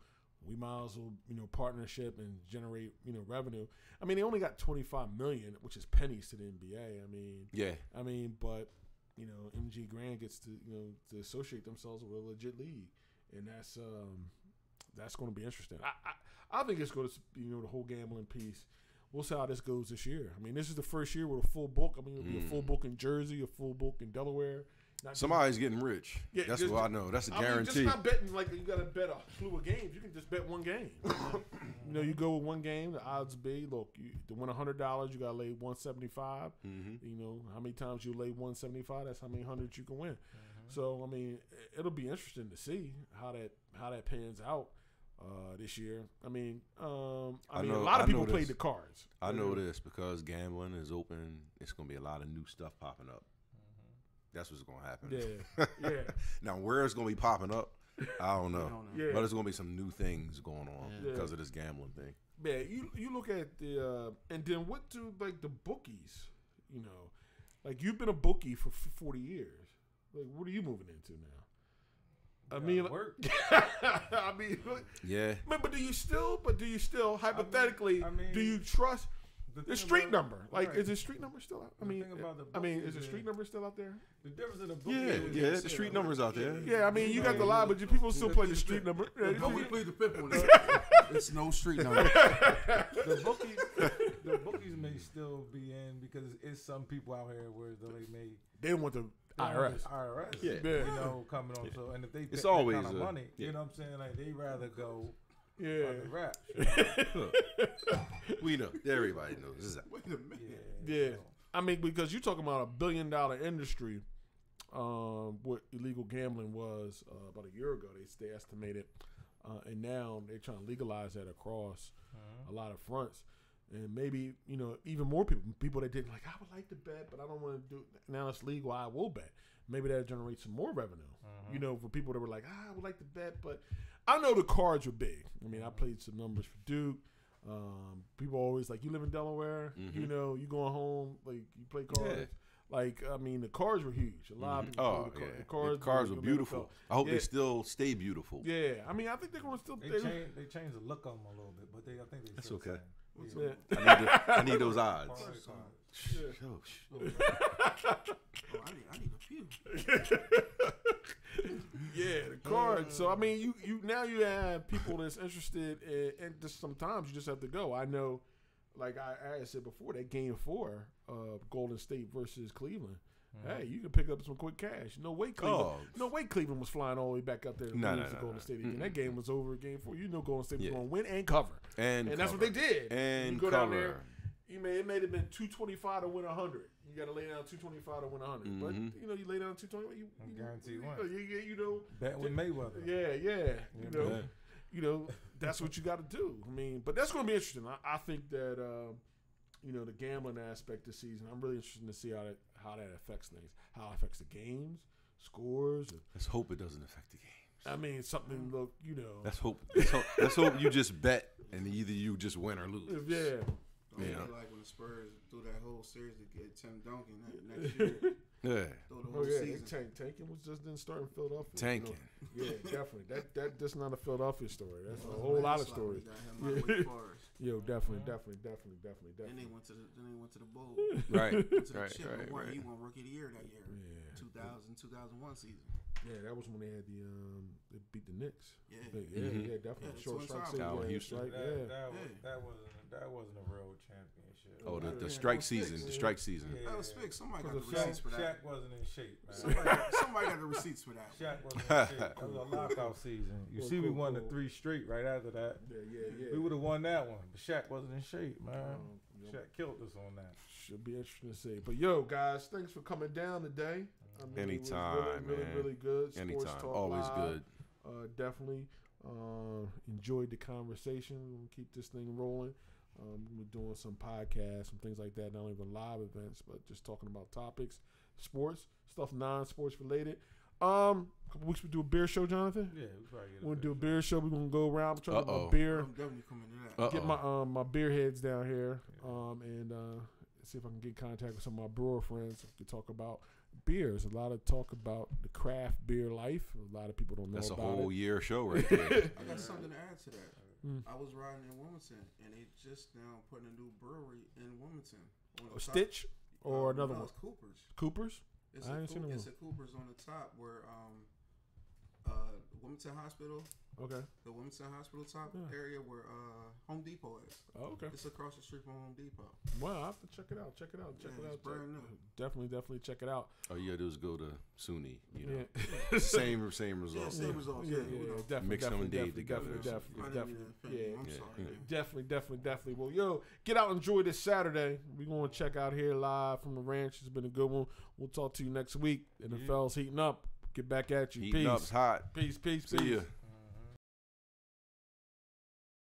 We might as well partnership and generate revenue. I mean, they only got $25 million, which is pennies to the NBA. I mean, Yeah. I mean, but MG Grand gets to to associate themselves with a legit league, and that's going to be interesting. I think it's going to the whole gambling piece. We'll see how this goes this year. I mean, this is the first year with a full book. I mean, it'll be a full book in Jersey, a full book in Delaware. Somebody's getting rich. Yeah, that's what I know. That's a guarantee. Just not betting like you got to bet a slew of games. You can just bet one game. You go with one game. The odds be to win $100, you got to lay $175. How many times you lay $175? That's how many hundreds you can win. So I mean, it'll be interesting to see how that pans out this year. I mean, a lot of people played the cards. I know this because gambling is open. It's going to be a lot of new stuff popping up. That's what's going to happen. Yeah. Now, where it's going to be popping up, I don't know. Yeah. But there's going to be some new things going on because of this gambling thing. Yeah, you look at the and then what do like the bookies? Like you've been a bookie for 40 years. Like, what are you moving into now? I mean, work. I mean, Yeah. But do you still hypothetically? Do you trust the street about, number? Like, right. is the street number still out? Is the street number still out there? The difference in the book Yeah, the street number's out there. Yeah, I mean, you got the line, but people still play the street number. But we play the fifth one. It's no street number. The bookies may still be in because it's some people out here where they want the IRS. Yeah. Coming on. So, and if they It's that always kind of a- money, yeah. you know what I'm saying? Like they rather go Yeah. on the rap. We know. Everybody knows. This is Wait a minute. Yeah. I mean, because you're talking about $1 billion industry. What illegal gambling was about a year ago, they estimated, and now they're trying to legalize that across a lot of fronts, and maybe even more people that didn't I would like to bet, but I don't want to do it. Now it's legal, I will bet. Maybe that generates some more revenue. For people that were like, I would like to bet, but I know the cards were big. I mean, I played some numbers for Duke. People always like, you live in Delaware, you going home, like you play cards. Like, I mean, the cars were huge. A lot of people. Oh, the yeah. The cars were beautiful. I hope they still stay beautiful. Yeah, I mean, I think they're going to still. They changed the look of them a little bit, but I think they. That's still okay. the same. Yeah. I need those odds. I need a few. Yeah, the card. So I mean, you now you have people that's interested, and just sometimes you just have to go. I know, like I said before, that game 4 of Golden State versus Cleveland. Hey, you can pick up some quick cash. No way Cleveland was flying all the way back up there to Golden State again. That game was over. Game 4, Golden State was going to win and cover, and that's what they did. And you go down there. It may have been 225 to win 100. You got to lay down 225 to win 100. But you lay down 220. You guarantee you win. Bet with Mayweather. Yeah. That's what you got to do. I mean, but that's going to be interesting. I think that the gambling aspect this season. I'm really interested to see how that affects things. How it affects the games, scores. Let's hope it doesn't affect the games. I mean, something look. Let's hope you just bet and either you just win or lose. Yeah. Like when the Spurs do that whole series to get Tim Duncan next year. Yeah. The whole season. Tanking was just didn't start in Philadelphia. Tanking. Yeah, definitely. That's not a Philadelphia story. That's a whole lot of stories. Yo, definitely. Then they went to the bowl. Right. Right. He won Rookie of the Year that year. Yeah. 2001 season. Yeah, that was when they had they beat the Knicks. Yeah. Yeah, definitely. Short strike season. Houston. That wasn't a real championship. Oh, the strike season. The strike season. That was fixed. Somebody got the receipts for that. Shaq wasn't in shape, man. Somebody got the receipts for that. Shaq wasn't in shape. That was a lockout season. We won the 3 straight right after that. Yeah. We would have won that one, but Shaq wasn't in shape, man. Shaq killed us on that. Should be interesting to see. But yo, guys, thanks for coming down today. Anytime, it was really good. Sports Anytime. Talk Always Live. good. Definitely enjoyed the conversation. We'll keep this thing rolling. We're doing some podcasts, some things like that, not even live events, but just talking about topics, sports, stuff non-sports related. A couple weeks we do a beer show, Jonathan. Yeah, we probably get we're gonna do a beer show. We're gonna go around trying to get my beer. I'm definitely coming to that. Get my beer heads down here, and see if I can get in contact with some of my brewer friends to talk about beers. A lot of talk about the craft beer life. A lot of people don't know about it. That's a whole year show right there. I got something to add to that. I was riding in Wilmington, and they just now putting a new brewery in Wilmington. Stitch or another one? It's Cooper's. Cooper's? It's a Cooper's on the top where Wilmington Hospital. Okay. The Wilmington Hospital top area where Home Depot is. Oh, okay. It's across the street from Home Depot. Well, I have to check it out. Check it out. It's brand new. Definitely check it out. All you gotta do is go to Sunni. Yeah. Same results. Yeah, same results. Yeah, definitely. Mix them and Dave together. Definitely. Well, yo, get out and enjoy this Saturday. We're going to check out here live from the ranch. It's been a good one. We'll talk to you next week. NFL's heating up. Get back at you. Heating up's hot. Peace. See ya.